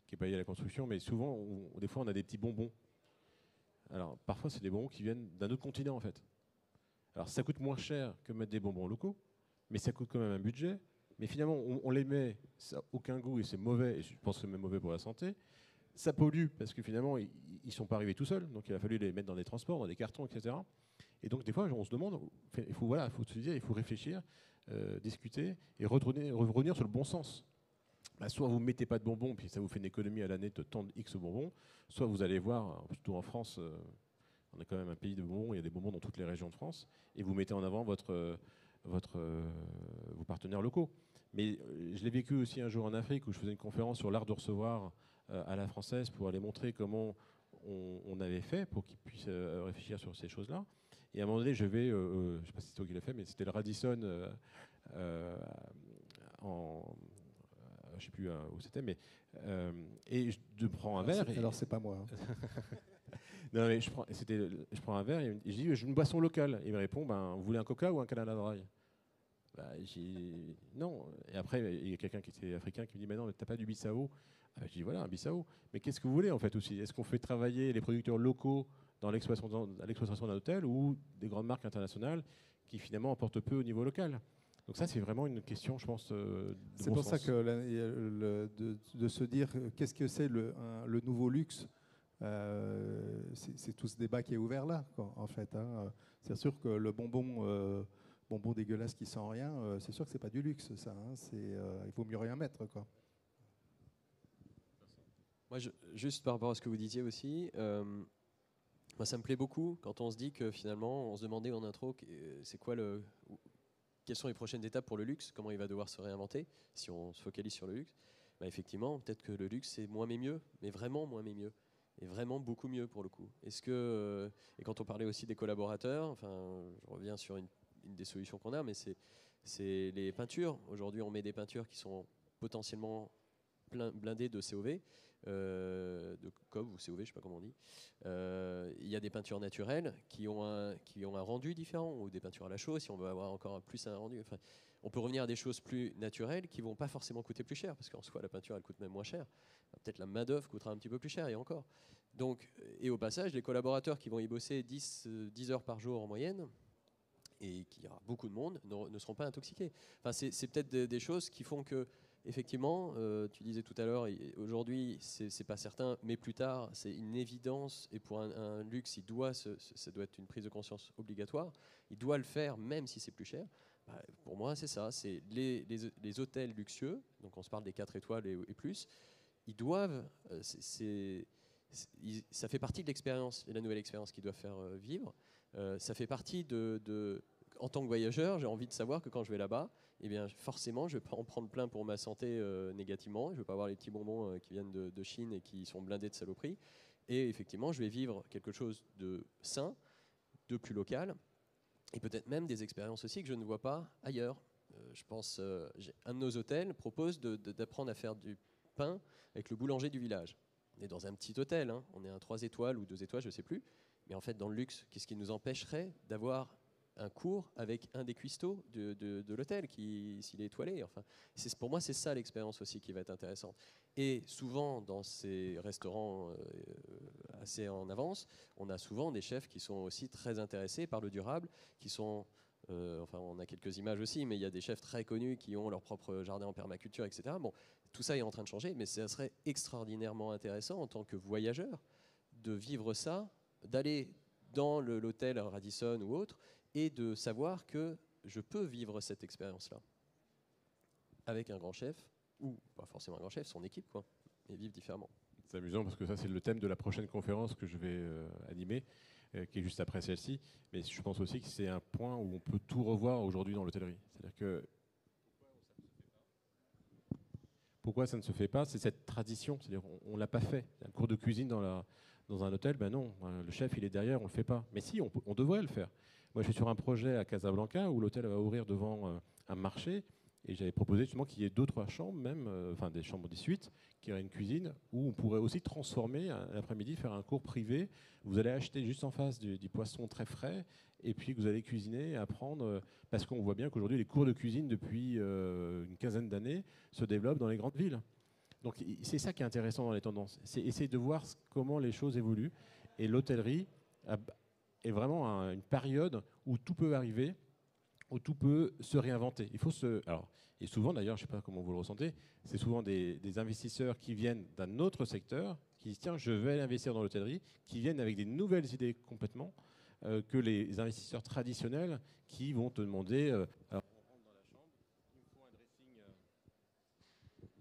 qui n'est pas lié à la construction, mais souvent, des fois, on a des petits bonbons. Alors, parfois, c'est des bonbons qui viennent d'un autre continent, en fait. Alors, ça coûte moins cher que mettre des bonbons locaux, mais ça coûte quand même un budget. Mais finalement, on les met, ça n'a aucun goût et c'est mauvais, et je pense que c'est même mauvais pour la santé. Ça pollue parce que finalement, ils ne sont pas arrivés tout seuls, donc il a fallu les mettre dans des transports, dans des cartons, etc. Et donc, des fois, on se demande, il faut se dire, il faut réfléchir, discuter et revenir sur le bon sens. Soit vous ne mettez pas de bonbons, puis ça vous fait une économie à l'année de tant de X bonbons, soit vous allez voir, surtout en France, on est quand même un pays de bonbons, il y a des bonbons dans toutes les régions de France, et vous mettez en avant vos partenaires locaux. Mais je l'ai vécu aussi un jour en Afrique où je faisais une conférence sur l'art de recevoir à la française pour aller montrer comment on avait fait pour qu'ils puissent réfléchir sur ces choses-là. Et à un moment donné, je ne sais pas si c'est toi qui l'as fait, mais c'était le Radisson je ne sais plus où c'était, mais et je prends un verre. Alors c'est pas moi. Hein. Non, mais je prends un verre et je dis j'ai une boisson locale. Il me répond vous voulez un Coca ou un Canada Dry? Non. Et après, il y a quelqu'un qui était africain qui me dit mais non, t'as pas du Bissau? Je dis voilà, un Bissau. Mais qu'est-ce que vous voulez en fait aussi? Est-ce qu'on fait travailler les producteurs locaux dans l'exploitation d'un hôtel ou des grandes marques internationales qui finalement apportent peu au niveau local? Donc ça, c'est vraiment une question, je pense, de C'est bon pour sens. ça que de se dire qu'est-ce que c'est le nouveau luxe, c'est tout ce débat qui est ouvert là, quoi, en fait. Hein. C'est sûr que le bonbon dégueulasse qui sent rien, c'est sûr que c'est pas du luxe, ça. Hein. Il vaut mieux rien mettre, quoi. Moi, juste par rapport à ce que vous disiez aussi, moi, ça me plaît beaucoup quand on se dit que finalement, on se demandait en intro, quelles sont les prochaines étapes pour le luxe, comment il va devoir se réinventer, si on se focalise sur le luxe. Effectivement, peut-être que le luxe, c'est moins mais mieux, mais vraiment moins mais mieux. Et vraiment beaucoup mieux pour le coup. Et quand on parlait aussi des collaborateurs, je reviens sur une des solutions qu'on a, mais c'est les peintures. Aujourd'hui, on met des peintures qui sont potentiellement blindées de COV, de COV ou COV, je ne sais pas comment on dit. Il y a des peintures naturelles qui ont un rendu différent, ou des peintures à la chaux, si on veut avoir encore plus un rendu. On peut revenir à des choses plus naturelles qui ne vont pas forcément coûter plus cher, parce qu'en soi, la peinture, elle coûte même moins cher. Peut-être la main-d'œuvre coûtera un petit peu plus cher, et encore. Donc, et au passage, les collaborateurs qui vont y bosser 10 heures par jour en moyenne, et qu'il y aura beaucoup de monde, ne seront pas intoxiqués. C'est peut-être des choses qui font que, effectivement, tu disais tout à l'heure, aujourd'hui, c'est pas certain, mais plus tard, c'est une évidence, et pour un luxe, ça doit être une prise de conscience obligatoire, il doit le faire, même si c'est plus cher. Pour moi, c'est ça, c'est les hôtels luxueux, donc on se parle des 4 étoiles et plus, ils doivent, ça fait partie de l'expérience, et la nouvelle expérience qu'ils doivent faire vivre. Ça fait partie en tant que voyageur, j'ai envie de savoir que quand je vais là-bas, eh bien, forcément, je ne vais pas en prendre plein pour ma santé négativement. Je ne vais pas avoir les petits bonbons qui viennent de Chine et qui sont blindés de saloperies. Et effectivement, je vais vivre quelque chose de sain, de plus local, et peut-être même des expériences aussi que je ne vois pas ailleurs. Je pense, un de nos hôtels propose d'apprendre à faire du pain avec le boulanger du village. On est dans un petit hôtel, hein. On est un 3 étoiles ou 2 étoiles, je ne sais plus. Mais en fait, dans le luxe, qu'est-ce qui nous empêcherait d'avoir un cours avec un des cuistots de l'hôtel, s'il est étoilé. Pour moi, c'est ça l'expérience aussi qui va être intéressante. Et souvent, dans ces restaurants assez en avance, on a souvent des chefs qui sont aussi très intéressés par le durable, qui sont... on a quelques images aussi, mais il y a des chefs très connus qui ont leur propre jardin en permaculture, etc. Bon, tout ça est en train de changer, mais ça serait extraordinairement intéressant en tant que voyageur de vivre ça, d'aller dans l'hôtel Radisson ou autre, et de savoir que je peux vivre cette expérience-là avec un grand chef, ou pas forcément un grand chef, son équipe, quoi, et vivre différemment. C'est amusant parce que ça, c'est le thème de la prochaine conférence que je vais animer, qui est juste après celle-ci. Mais je pense aussi que c'est un point où on peut tout revoir aujourd'hui dans l'hôtellerie. C'est-à-dire que pourquoi ça ne se fait pas? C'est cette tradition. C'est-à-dire on ne l'a pas fait. Un cours de cuisine dans un hôtel, ben non, le chef il est derrière, on ne le fait pas. Mais si, on devrait le faire. Moi, je suis sur un projet à Casablanca où l'hôtel va ouvrir devant un marché, et j'avais proposé justement qu'il y ait 2-3 chambres, même, des chambres des suites, qui auraient une cuisine où on pourrait aussi transformer l'après-midi, faire un cours privé. Vous allez acheter juste en face du poisson très frais, et puis vous allez cuisiner et apprendre, parce qu'on voit bien qu'aujourd'hui les cours de cuisine depuis une quinzaine d'années se développent dans les grandes villes. Donc c'est ça qui est intéressant dans les tendances, c'est essayer de voir comment les choses évoluent. Et l'hôtellerie est vraiment une période où tout peut arriver, où tout peut se réinventer. Et souvent d'ailleurs, je ne sais pas comment vous le ressentez, c'est souvent des investisseurs qui viennent d'un autre secteur, qui disent tiens, je vais investir dans l'hôtellerie, qui viennent avec des nouvelles idées complètement, que les investisseurs traditionnels qui vont te demander alors, on rentre dans la chambre,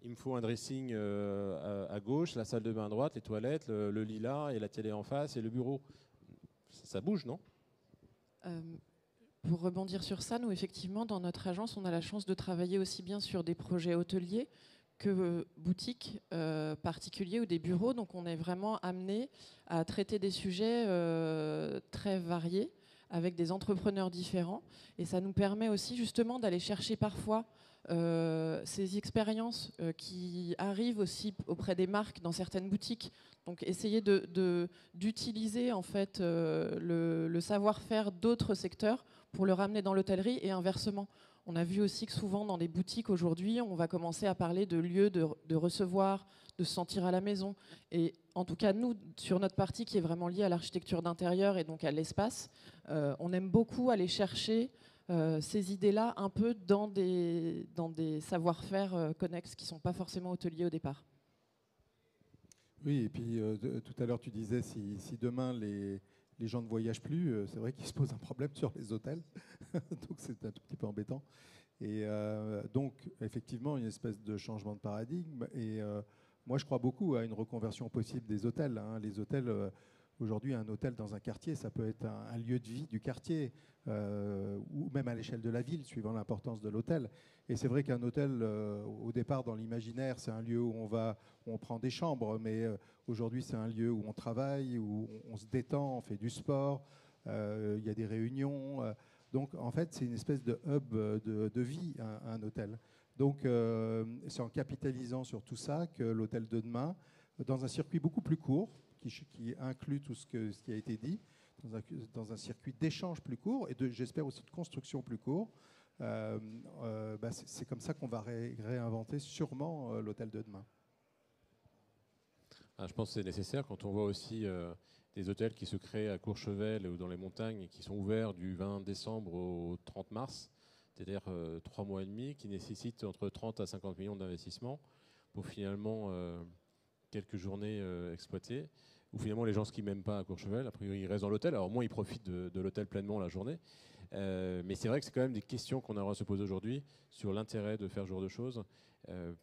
il me faut un dressing à gauche, la salle de bain à droite, les toilettes, le lilas et la télé en face et le bureau. Ça bouge, non? Pour rebondir sur ça, nous, effectivement, dans notre agence, on a la chance de travailler aussi bien sur des projets hôteliers que boutiques, particuliers ou des bureaux. Donc on est vraiment amené à traiter des sujets très variés avec des entrepreneurs différents. Et ça nous permet aussi justement d'aller chercher parfois ces expériences qui arrivent aussi auprès des marques dans certaines boutiques. Donc essayer d'utiliser en fait le savoir-faire d'autres secteurs pour le ramener dans l'hôtellerie et inversement. On a vu aussi que souvent dans des boutiques aujourd'hui, on va commencer à parler de lieux de recevoir, de se sentir à la maison. Et en tout cas, nous, sur notre partie qui est vraiment liée à l'architecture d'intérieur et donc à l'espace, on aime beaucoup aller chercher ces idées-là un peu dans des savoir-faire connexes qui ne sont pas forcément hôteliers au départ. Oui, et puis tout à l'heure, tu disais si demain les gens ne voyagent plus, c'est vrai qu'il se pose un problème sur les hôtels. Donc c'est un tout petit peu embêtant. Et donc, effectivement, une espèce de changement de paradigme. Et moi, je crois beaucoup à une reconversion possible des hôtels. Hein. Les hôtels, aujourd'hui, un hôtel dans un quartier, ça peut être un lieu de vie du quartier, ou même à l'échelle de la ville, suivant l'importance de l'hôtel. Et c'est vrai qu'un hôtel, au départ, dans l'imaginaire, c'est un lieu où on prend des chambres, mais aujourd'hui, c'est un lieu où on travaille, où on se détend, on fait du sport, il y a des réunions. Donc, en fait, c'est une espèce de hub de vie, un hôtel. Donc, c'est en capitalisant sur tout ça que l'hôtel de demain, dans un circuit beaucoup plus court, qui inclut tout ce qui a été dit, dans un circuit d'échange plus court et j'espère aussi de construction plus court, c'est comme ça qu'on va réinventer sûrement l'hôtel de demain. Je pense que c'est nécessaire quand on voit aussi des hôtels qui se créent à Courchevel ou dans les montagnes et qui sont ouverts du 20 décembre au 30 mars, c'est-à-dire 3 mois et demi, qui nécessitent entre 30 à 50 millions d'investissements pour finalement quelques journées exploitées, où finalement les gens ne skient même pas à Courchevel, a priori ils restent dans l'hôtel, alors moins ils profitent de l'hôtel pleinement la journée. Mais c'est vrai que c'est quand même des questions qu'on aura à se poser aujourd'hui sur l'intérêt de faire ce genre de choses,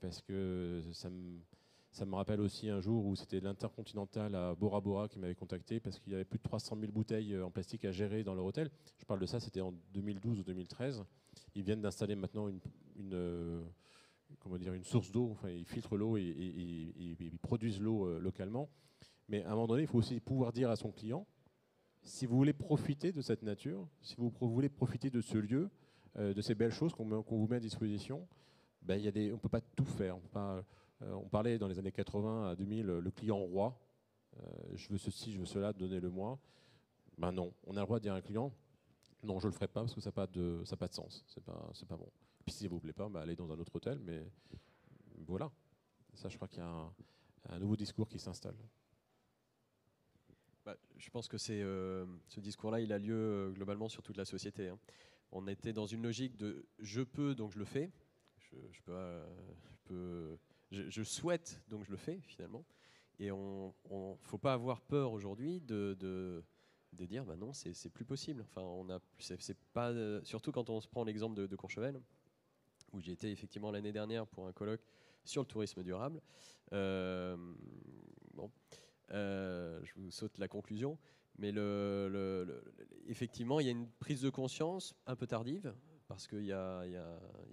parce que ça me rappelle aussi un jour où c'était l'Intercontinental à Bora Bora qui m'avait contacté parce qu'il y avait plus de 300 000 bouteilles en plastique à gérer dans leur hôtel. Je parle de ça, c'était en 2012 ou 2013. Ils viennent d'installer maintenant une source d'eau, enfin ils filtrent l'eau et ils produisent l'eau localement. Mais à un moment donné, il faut aussi pouvoir dire à son client, si vous voulez profiter de cette nature, si vous voulez profiter de ce lieu, de ces belles choses qu'on vous met à disposition, on ne peut pas tout faire. On parlait dans les années 80 à 2000, le client roi, je veux ceci, je veux cela, donnez-le-moi. Ben non, on a le droit de dire à un client, non, je ne le ferai pas parce que ça n'a pas de sens, c'est pas bon. Puis si ça ne vous plaît pas, allez dans un autre hôtel, mais voilà. Ça, je crois qu'il y a un nouveau discours qui s'installe. Je pense que ce discours-là, il a lieu globalement sur toute la société. Hein. On était dans une logique de je peux, donc je le fais. Je souhaite, donc je le fais finalement. Et on faut pas avoir peur aujourd'hui de dire non, c'est plus possible. Enfin, c'est pas surtout quand on se prend l'exemple de Courchevel, où j'ai été effectivement l'année dernière pour un colloque sur le tourisme durable. Je vous saute la conclusion, mais effectivement, il y a une prise de conscience un peu tardive, parce qu'ils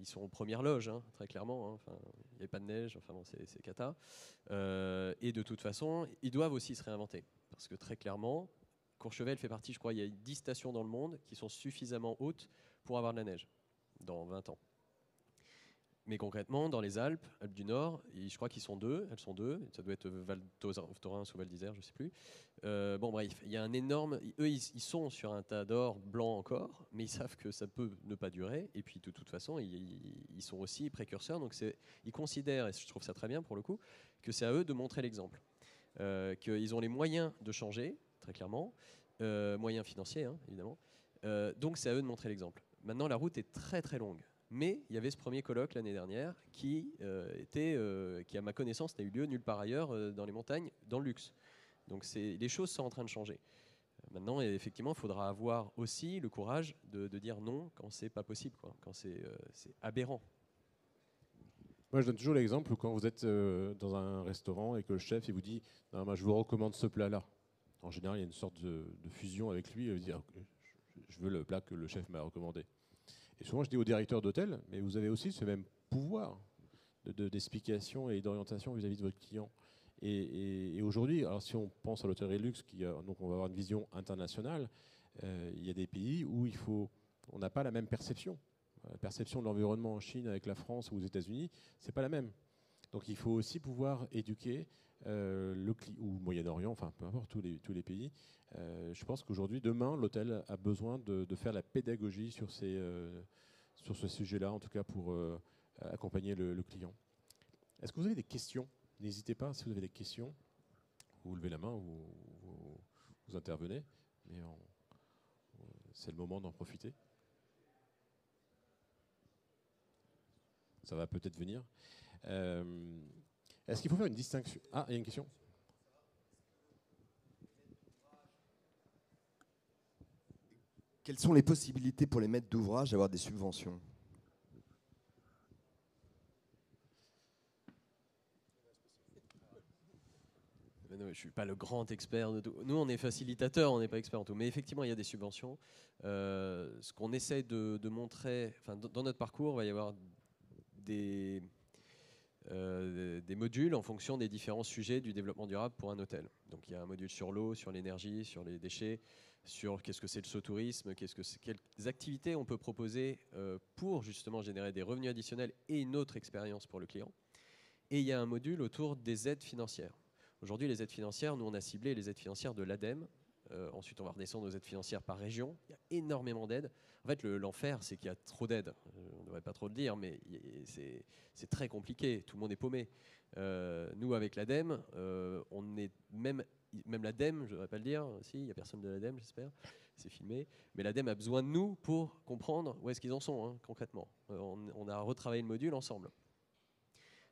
sont aux premières loges, hein, très clairement. Hein. Enfin, il n'y avait pas de neige, enfin, bon, c'est cata. Et de toute façon, ils doivent aussi se réinventer, parce que très clairement, Courchevel fait partie, je crois, il y a 10 stations dans le monde qui sont suffisamment hautes pour avoir de la neige dans 20 ans. Mais concrètement, dans les Alpes du Nord, je crois elles sont deux, ça doit être Val Thorens ou Val d'Isère, je ne sais plus. Bref, il y a un énorme... Eux, ils sont sur un tas d'or blanc encore, mais ils savent que ça peut ne pas durer, et puis de toute façon, ils sont aussi précurseurs, donc ils considèrent, et je trouve ça très bien pour le coup, que c'est à eux de montrer l'exemple. Qu'ils ont les moyens de changer, très clairement, moyens financiers, hein, évidemment, donc c'est à eux de montrer l'exemple. Maintenant, la route est très très longue. Mais il y avait ce premier colloque l'année dernière qui, à ma connaissance, n'a eu lieu nulle part ailleurs dans les montagnes, dans le luxe. Donc les choses sont en train de changer. Maintenant, effectivement, il faudra avoir aussi le courage de dire non quand c'est pas possible, quoi, quand c'est aberrant. Moi, je donne toujours l'exemple où quand vous êtes dans un restaurant et que le chef il vous dit « Non, moi, je vous recommande ce plat-là ». En général, il y a une sorte de fusion avec lui. Il va dire « Je veux le plat que le chef m'a recommandé ». Et souvent, je dis au directeur d'hôtel, mais vous avez aussi ce même pouvoir d'explication et d'orientation vis-à-vis de votre client. Et aujourd'hui, alors si on pense à l'hôtellerie luxe, donc on va avoir une vision internationale, il y a des pays où on n'a pas la même perception. La perception de l'environnement en Chine avec la France ou aux États-Unis, c'est pas la même. Donc il faut aussi pouvoir éduquer ou Moyen-Orient, enfin peu importe, tous les pays. Je pense qu'aujourd'hui, demain, l'hôtel a besoin de faire la pédagogie sur ce sujet-là, en tout cas pour accompagner le client. Est-ce que vous avez des questions? N'hésitez pas, si vous avez des questions, vous levez la main ou vous intervenez. Mais c'est le moment d'en profiter. Ça va peut-être venir. Est-ce qu'il faut faire une distinction? Ah, il y a une question. Quelles sont les possibilités pour les maîtres d'ouvrage d'avoir des subventions? Je ne suis pas le grand expert de tout. Nous, on est facilitateur, on n'est pas expert en tout. Mais effectivement, il y a des subventions. Ce qu'on essaie de montrer, dans notre parcours, il va y avoir des modules en fonction des différents sujets du développement durable pour un hôtel. Donc il y a un module sur l'eau, sur l'énergie, sur les déchets, sur qu'est-ce que c'est le sootourisme, quelles activités on peut proposer pour justement générer des revenus additionnels et une autre expérience pour le client. Et il y a un module autour des aides financières. Aujourd'hui, les aides financières, nous on a ciblé les aides financières de l'ADEME. Ensuite, on va redescendre aux aides financières par région. Il y a énormément d'aides. En fait, l'enfer, c'est qu'il y a trop d'aides. On ne devrait pas trop le dire, mais c'est très compliqué. Tout le monde est paumé. Nous, avec l'ADEME, on est même l'ADEME, je ne devrais pas le dire. Si, il n'y a personne de l'ADEME, j'espère. C'est filmé. Mais l'ADEME a besoin de nous pour comprendre où est-ce qu'ils en sont, hein, concrètement. On a retravaillé le module ensemble.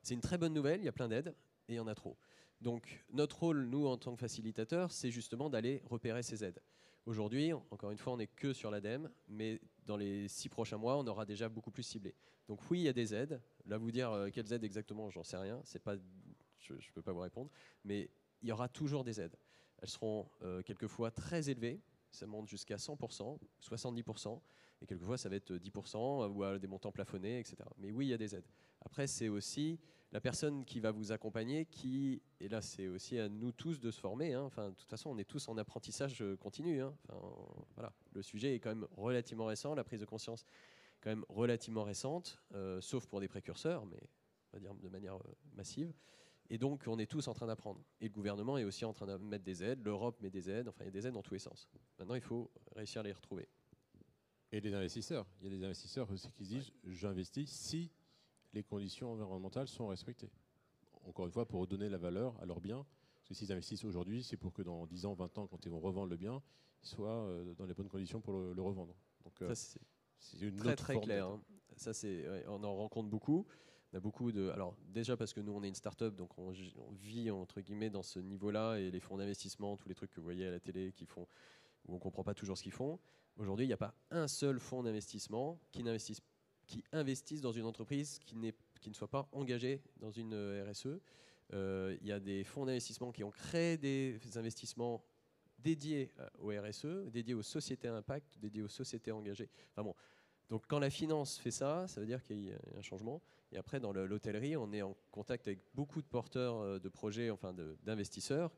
C'est une très bonne nouvelle. Il y a plein d'aides et il y en a trop. Donc notre rôle, nous, en tant que facilitateurs, c'est justement d'aller repérer ces aides. Aujourd'hui, encore une fois, on n'est que sur l'ADEME, mais dans les 6 prochains mois, on aura déjà beaucoup plus ciblé. Donc oui, il y a des aides. Là, vous dire quelles aides exactement, j'en sais rien. Je ne peux pas vous répondre. Mais il y aura toujours des aides. Elles seront quelquefois très élevées. Ça monte jusqu'à 100%, 70%. Et quelquefois, ça va être 10% ou à des montants plafonnés, etc. Mais oui, il y a des aides. Après, c'est aussi la personne qui va vous accompagner, et là c'est aussi à nous tous de se former, hein. Enfin, de toute façon on est tous en apprentissage continu, hein. Enfin, voilà. Le sujet est quand même relativement récent, la prise de conscience est quand même relativement récente, sauf pour des précurseurs, mais on va dire de manière massive. Et donc on est tous en train d'apprendre. Et le gouvernement est aussi en train de mettre des aides, l'Europe met des aides, enfin il y a des aides dans tous les sens. Maintenant il faut réussir à les retrouver. Et les investisseurs, il y a des investisseurs aussi qui disent j'investis si les conditions environnementales sont respectées. Encore une fois, pour redonner la valeur à leurs biens. Parce que s'ils investissent aujourd'hui, c'est pour que dans 10 ans, 20 ans, quand ils vont revendre le bien, ils soient dans les bonnes conditions pour le revendre. Donc, c'est une très très clair. Hein. Ça, on en rencontre beaucoup. On a beaucoup de. Alors déjà parce que nous, on est une start-up, donc on vit entre guillemets dans ce niveau-là, et les fonds d'investissement, tous les trucs que vous voyez à la télé, où on ne comprend pas toujours ce qu'ils font. Aujourd'hui, il n'y a pas un seul fonds d'investissement qui investissent dans une entreprise qui ne soit pas engagée dans une RSE. Il y a des fonds d'investissement qui ont créé des investissements dédiés au RSE, dédiés aux sociétés à impact, dédiés aux sociétés engagées. Enfin bon. Donc quand la finance fait ça, ça veut dire qu'il y a un changement. Et après, dans l'hôtellerie, on est en contact avec beaucoup de porteurs de projets, enfin d'investisseurs.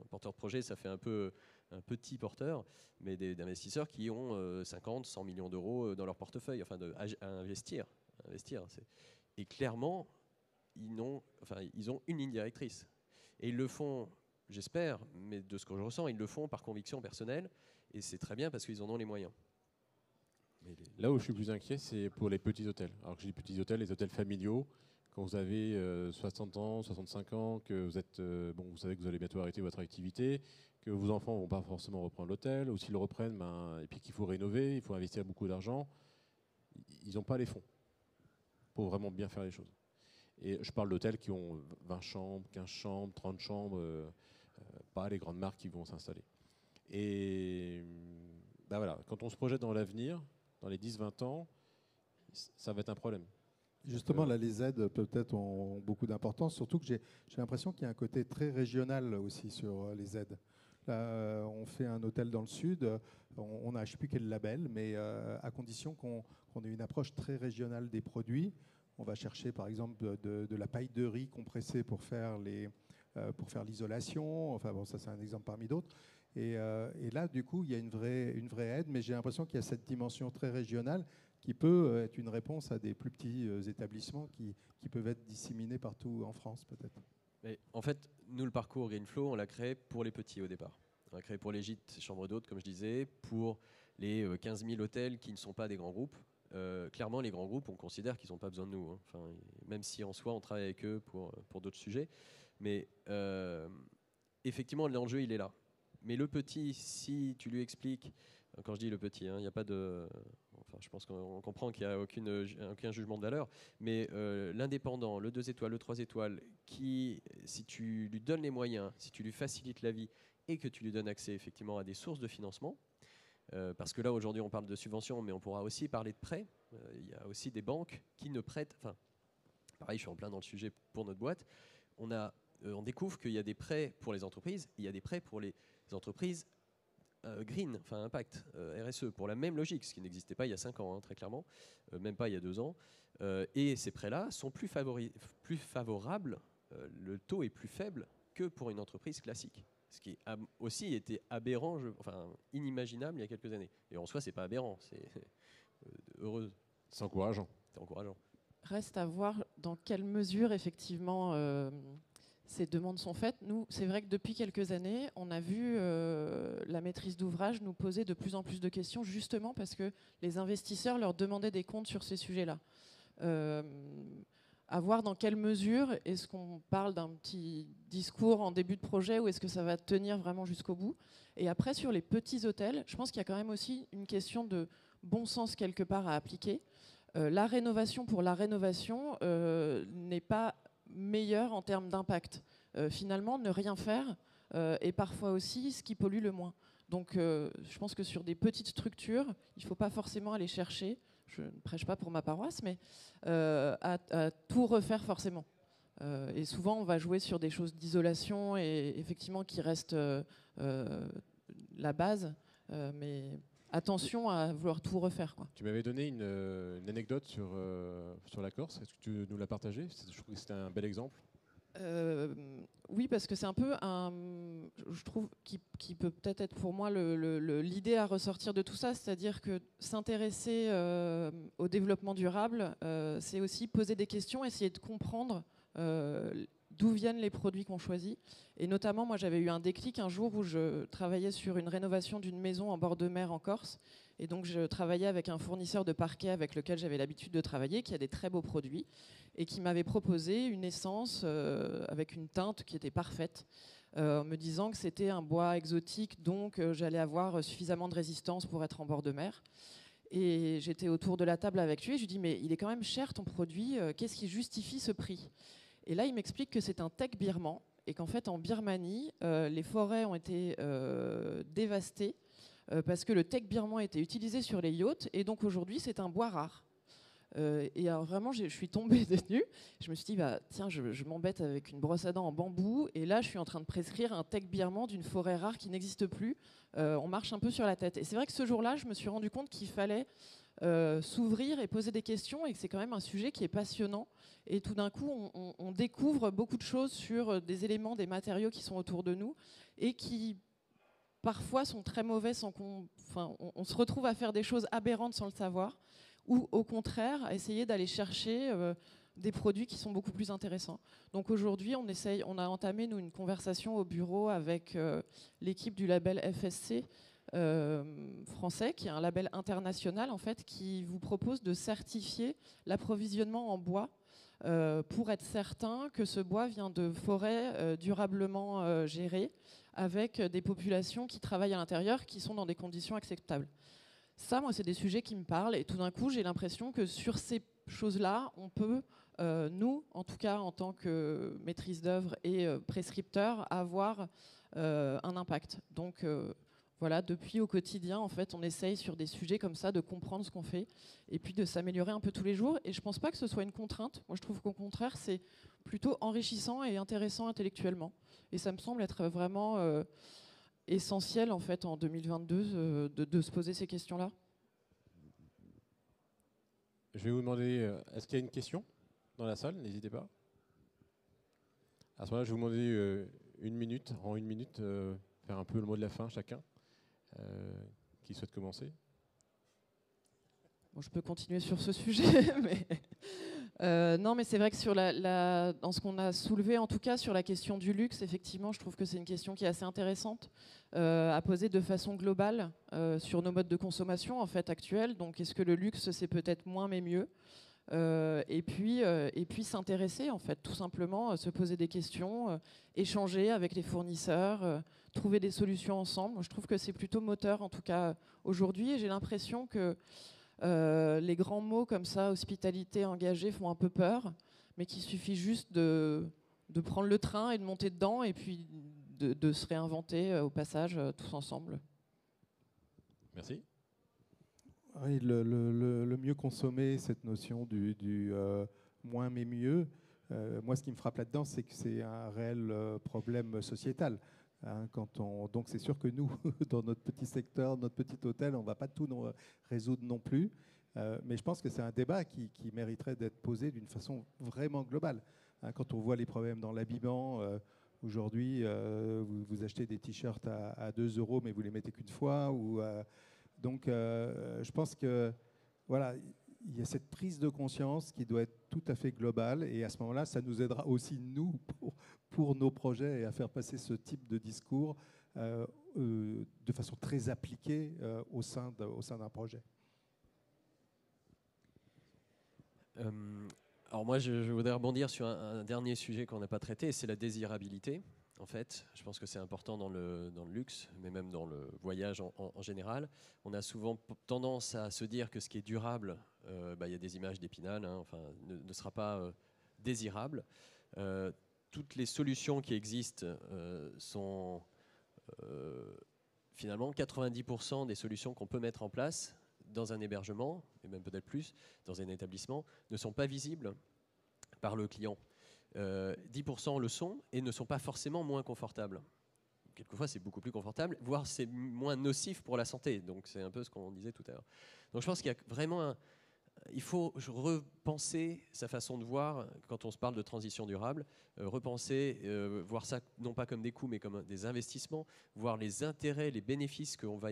Un porteur de projet, ça fait un peu un petit porteur, mais d'investisseurs qui ont 50, 100 millions d'euros dans leur portefeuille, enfin à investir. Et clairement, ils ont une ligne directrice. Et ils le font, j'espère, mais de ce que je ressens, ils le font par conviction personnelle, et c'est très bien parce qu'ils en ont les moyens. Là où je suis plus inquiet, c'est pour les petits hôtels. Alors que je dis petits hôtels, les hôtels familiaux, quand vous avez 60 ans, 65 ans, que vous êtes, vous savez que vous allez bientôt arrêter votre activité, que vos enfants ne vont pas forcément reprendre l'hôtel, ou s'ils le reprennent, et puis qu'il faut rénover, il faut investir beaucoup d'argent, ils n'ont pas les fonds pour vraiment bien faire les choses. Et je parle d'hôtels qui ont 20 chambres, 15 chambres, 30 chambres, pas les grandes marques qui vont s'installer. Et voilà, quand on se projette dans l'avenir, dans les 10-20 ans, ça va être un problème. Justement, là, les aides peut-être ont beaucoup d'importance, surtout que j'ai l'impression qu'il y a un côté très régional aussi sur les aides. Là, on fait un hôtel dans le sud, on a, je ne sais plus quel label, mais à condition qu'on ait une approche très régionale des produits, On va chercher par exemple de la paille de riz compressée pour faire l'isolation. Enfin bon, ça c'est un exemple parmi d'autres. Et là, du coup, il y a une vraie aide, mais j'ai l'impression qu'il y a cette dimension très régionale qui peut être une réponse à des plus petits établissements qui peuvent être disséminés partout en France, peut-être. Mais en fait, nous, le parcours Greenflow, on l'a créé pour les petits au départ. On l'a créé pour les gîtes, chambres d'hôtes, comme je disais, pour les 15 000 hôtels qui ne sont pas des grands groupes. Clairement, les grands groupes, on considère qu'ils n'ont pas besoin de nous. Hein. Enfin, même si en soi, on travaille avec eux pour d'autres sujets. Mais effectivement, l'enjeu, il est là. Mais le petit, si tu lui expliques, quand je dis le petit, il n'y a pas de... Enfin, je pense qu'on comprend qu'il n'y a aucun jugement de valeur, mais l'indépendant, le 2 étoiles, le 3 étoiles, qui, si tu lui donnes les moyens, si tu lui facilites la vie et que tu lui donnes accès effectivement à des sources de financement, parce que là aujourd'hui on parle de subventions, mais on pourra aussi parler de prêts. Il y a aussi des banques qui ne prêtent, enfin pareil, je suis en plein dans le sujet pour notre boîte, on découvre qu'il y a des prêts pour les entreprises, il y a des prêts pour les entreprises green, enfin impact, RSE, pour la même logique, ce qui n'existait pas il y a 5 ans, hein, très clairement, même pas il y a 2 ans. Et ces prêts-là sont plus favorables, le taux est plus faible que pour une entreprise classique. Ce qui a aussi été aberrant, enfin inimaginable il y a quelques années. Et en soi, c'est pas aberrant, c'est heureux. C'est encourageant. C'est encourageant. Reste à voir dans quelle mesure, effectivement, ces demandes sont faites. Nous, c'est vrai que depuis quelques années, on a vu la maîtrise d'ouvrage nous poser de plus en plus de questions, justement parce que les investisseurs leur demandaient des comptes sur ces sujets-là. À voir dans quelle mesure est-ce qu'on parle d'un petit discours en début de projet ou est-ce que ça va tenir vraiment jusqu'au bout. Et après, sur les petits hôtels, je pense qu'il y a quand même aussi une question de bon sens quelque part à appliquer. La rénovation pour la rénovation n'est pas meilleure en termes d'impact. Finalement, ne rien faire est parfois aussi ce qui pollue le moins. Donc je pense que sur des petites structures, il ne faut pas forcément aller chercher, je ne prêche pas pour ma paroisse, mais à tout refaire forcément. Et souvent, on va jouer sur des choses d'isolation et effectivement qui restent la base, mais attention à vouloir tout refaire, quoi. Tu m'avais donné une anecdote sur la Corse. Est-ce que tu nous l'as partagée? Je trouve que c'était un bel exemple. Oui, parce que c'est un peu je trouve, qui peut peut-être être pour moi l'idée à ressortir de tout ça, c'est-à-dire que s'intéresser au développement durable, c'est aussi poser des questions, essayer de comprendre d'où viennent les produits qu'on choisit. Et notamment, moi, j'avais eu un déclic un jour où je travaillais sur une rénovation d'une maison en bord de mer en Corse. Et donc, je travaillais avec un fournisseur de parquet avec lequel j'avais l'habitude de travailler, qui a des très beaux produits, et qui m'avait proposé une essence avec une teinte qui était parfaite, en me disant que c'était un bois exotique, donc j'allais avoir suffisamment de résistance pour être en bord de mer. Et j'étais autour de la table avec lui, et je lui dis, mais il est quand même cher ton produit, qu'est-ce qui justifie ce prix? Et là, il m'explique que c'est un teck birman, et qu'en fait, en Birmanie, les forêts ont été dévastées, parce que le teck birman était utilisé sur les yachts, et donc aujourd'hui, c'est un bois rare. Et alors vraiment, je suis tombée des nues. Je me suis dit, bah, tiens, je m'embête avec une brosse à dents en bambou, et là, je suis en train de prescrire un teck birman d'une forêt rare qui n'existe plus. On marche un peu sur la tête. Et c'est vrai que ce jour-là, je me suis rendu compte qu'il fallait s'ouvrir et poser des questions, et que c'est quand même un sujet qui est passionnant. Et tout d'un coup, on découvre beaucoup de choses sur des éléments, des matériaux qui sont autour de nous, et qui parfois sont très mauvais sans on se retrouve à faire des choses aberrantes sans le savoir, ou au contraire à essayer d'aller chercher des produits qui sont beaucoup plus intéressants. Donc aujourd'hui, on a entamé nous une conversation au bureau avec l'équipe du label FSC français, qui est un label international en fait, qui vous propose de certifier l'approvisionnement en bois pour être certain que ce bois vient de forêts durablement gérées, avec des populations qui travaillent à l'intérieur, qui sont dans des conditions acceptables. Ça, moi, c'est des sujets qui me parlent, et tout d'un coup, j'ai l'impression que sur ces choses-là, on peut, nous, en tout cas, en tant que maîtrise d'œuvre et prescripteur, avoir un impact. Donc, voilà, depuis au quotidien, en fait, on essaye sur des sujets comme ça de comprendre ce qu'on fait, et puis de s'améliorer un peu tous les jours. Et je pense pas que ce soit une contrainte. Moi, je trouve qu'au contraire, c'est plutôt enrichissant et intéressant intellectuellement. Et ça me semble être vraiment essentiel, en fait, en 2022, de se poser ces questions-là. Je vais vous demander, est-ce qu'il y a une question? dans la salle, n'hésitez pas. À ce moment-là, je vais vous demander en une minute, faire un peu le mot de la fin chacun. Qui souhaite commencer? Bon, je peux continuer sur ce sujet, mais non, mais c'est vrai que sur dans ce qu'on a soulevé, en tout cas sur la question du luxe, effectivement, je trouve que c'est une question qui est assez intéressante à poser de façon globale sur nos modes de consommation en fait actuels. Donc, est-ce que le luxe c'est peut-être moins mais mieux? Et puis s'intéresser en fait, tout simplement, se poser des questions, échanger avec les fournisseurs, trouver des solutions ensemble. Je trouve que c'est plutôt moteur en tout cas aujourd'hui, et j'ai l'impression que les grands mots comme ça, hospitalité, engagée, font un peu peur, mais qu'il suffit juste de prendre le train et de monter dedans et puis de se réinventer au passage tous ensemble. Merci. Oui, le mieux consommer, cette notion du moins mais mieux, moi ce qui me frappe là-dedans, c'est que c'est un réel problème sociétal. Hein, donc c'est sûr que nous, dans notre petit secteur, notre petit hôtel, on ne va pas tout résoudre non plus. Mais je pense que c'est un débat qui mériterait d'être posé d'une façon vraiment globale. Hein, quand on voit les problèmes dans l'habillement, aujourd'hui, vous achetez des t-shirts à 2 €, mais vous les mettez qu'une fois. Donc je pense que voilà, il y a cette prise de conscience qui doit être tout à fait globale. Et à ce moment-là, ça nous aidera aussi, nous, pour nos projets et à faire passer ce type de discours de façon très appliquée au sein d'un projet. Alors moi, je voudrais rebondir sur un dernier sujet qu'on n'a pas traité, c'est la désirabilité. En fait, je pense que c'est important dans le luxe, mais même dans le voyage en général. On a souvent tendance à se dire que ce qui est durable, y a des images d'Épinal, hein, enfin, ne sera pas désirable. Toutes les solutions qui existent sont finalement 90% des solutions qu'on peut mettre en place dans un hébergement, et même peut-être plus, dans un établissement, ne sont pas visibles par le client. 10% le sont et ne sont pas forcément moins confortables. Quelquefois, c'est beaucoup plus confortable, voire c'est moins nocif pour la santé. Donc, c'est un peu ce qu'on disait tout à l'heure. Donc, je pense qu'il y a vraiment il faut repenser sa façon de voir quand on se parle de transition durable, repenser, voir ça non pas comme des coûts, mais comme des investissements, voir les intérêts, les bénéfices qu'on va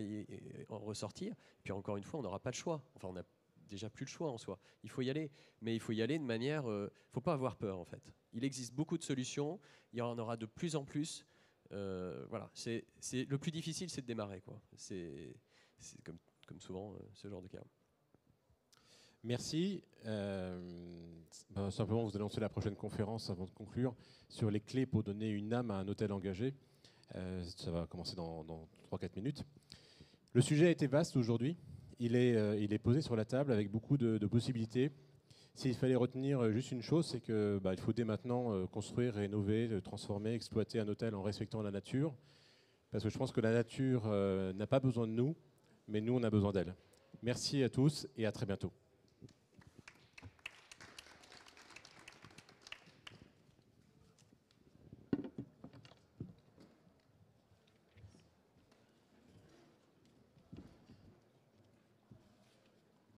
en ressortir. Puis, encore une fois, on n'aura pas le choix. Enfin, on n'a déjà plus le choix en soi. Il faut y aller, mais il faut y aller de manière... il ne faut pas avoir peur, en fait. Il existe beaucoup de solutions, il y en aura de plus en plus. Voilà, le plus difficile, c'est de démarrer, quoi. C'est comme souvent ce genre de cas. Merci. Simplement, vous annoncez la prochaine conférence avant de conclure sur les clés pour donner une âme à un hôtel engagé. Ça va commencer dans 3-4 minutes. Le sujet a été vaste aujourd'hui. Il est posé sur la table avec beaucoup de possibilités. S'il fallait retenir juste une chose, c'est qu'il faut dès maintenant construire, rénover, transformer, exploiter un hôtel en respectant la nature. Parce que je pense que la nature n'a pas besoin de nous, mais nous, on a besoin d'elle. Merci à tous et à très bientôt.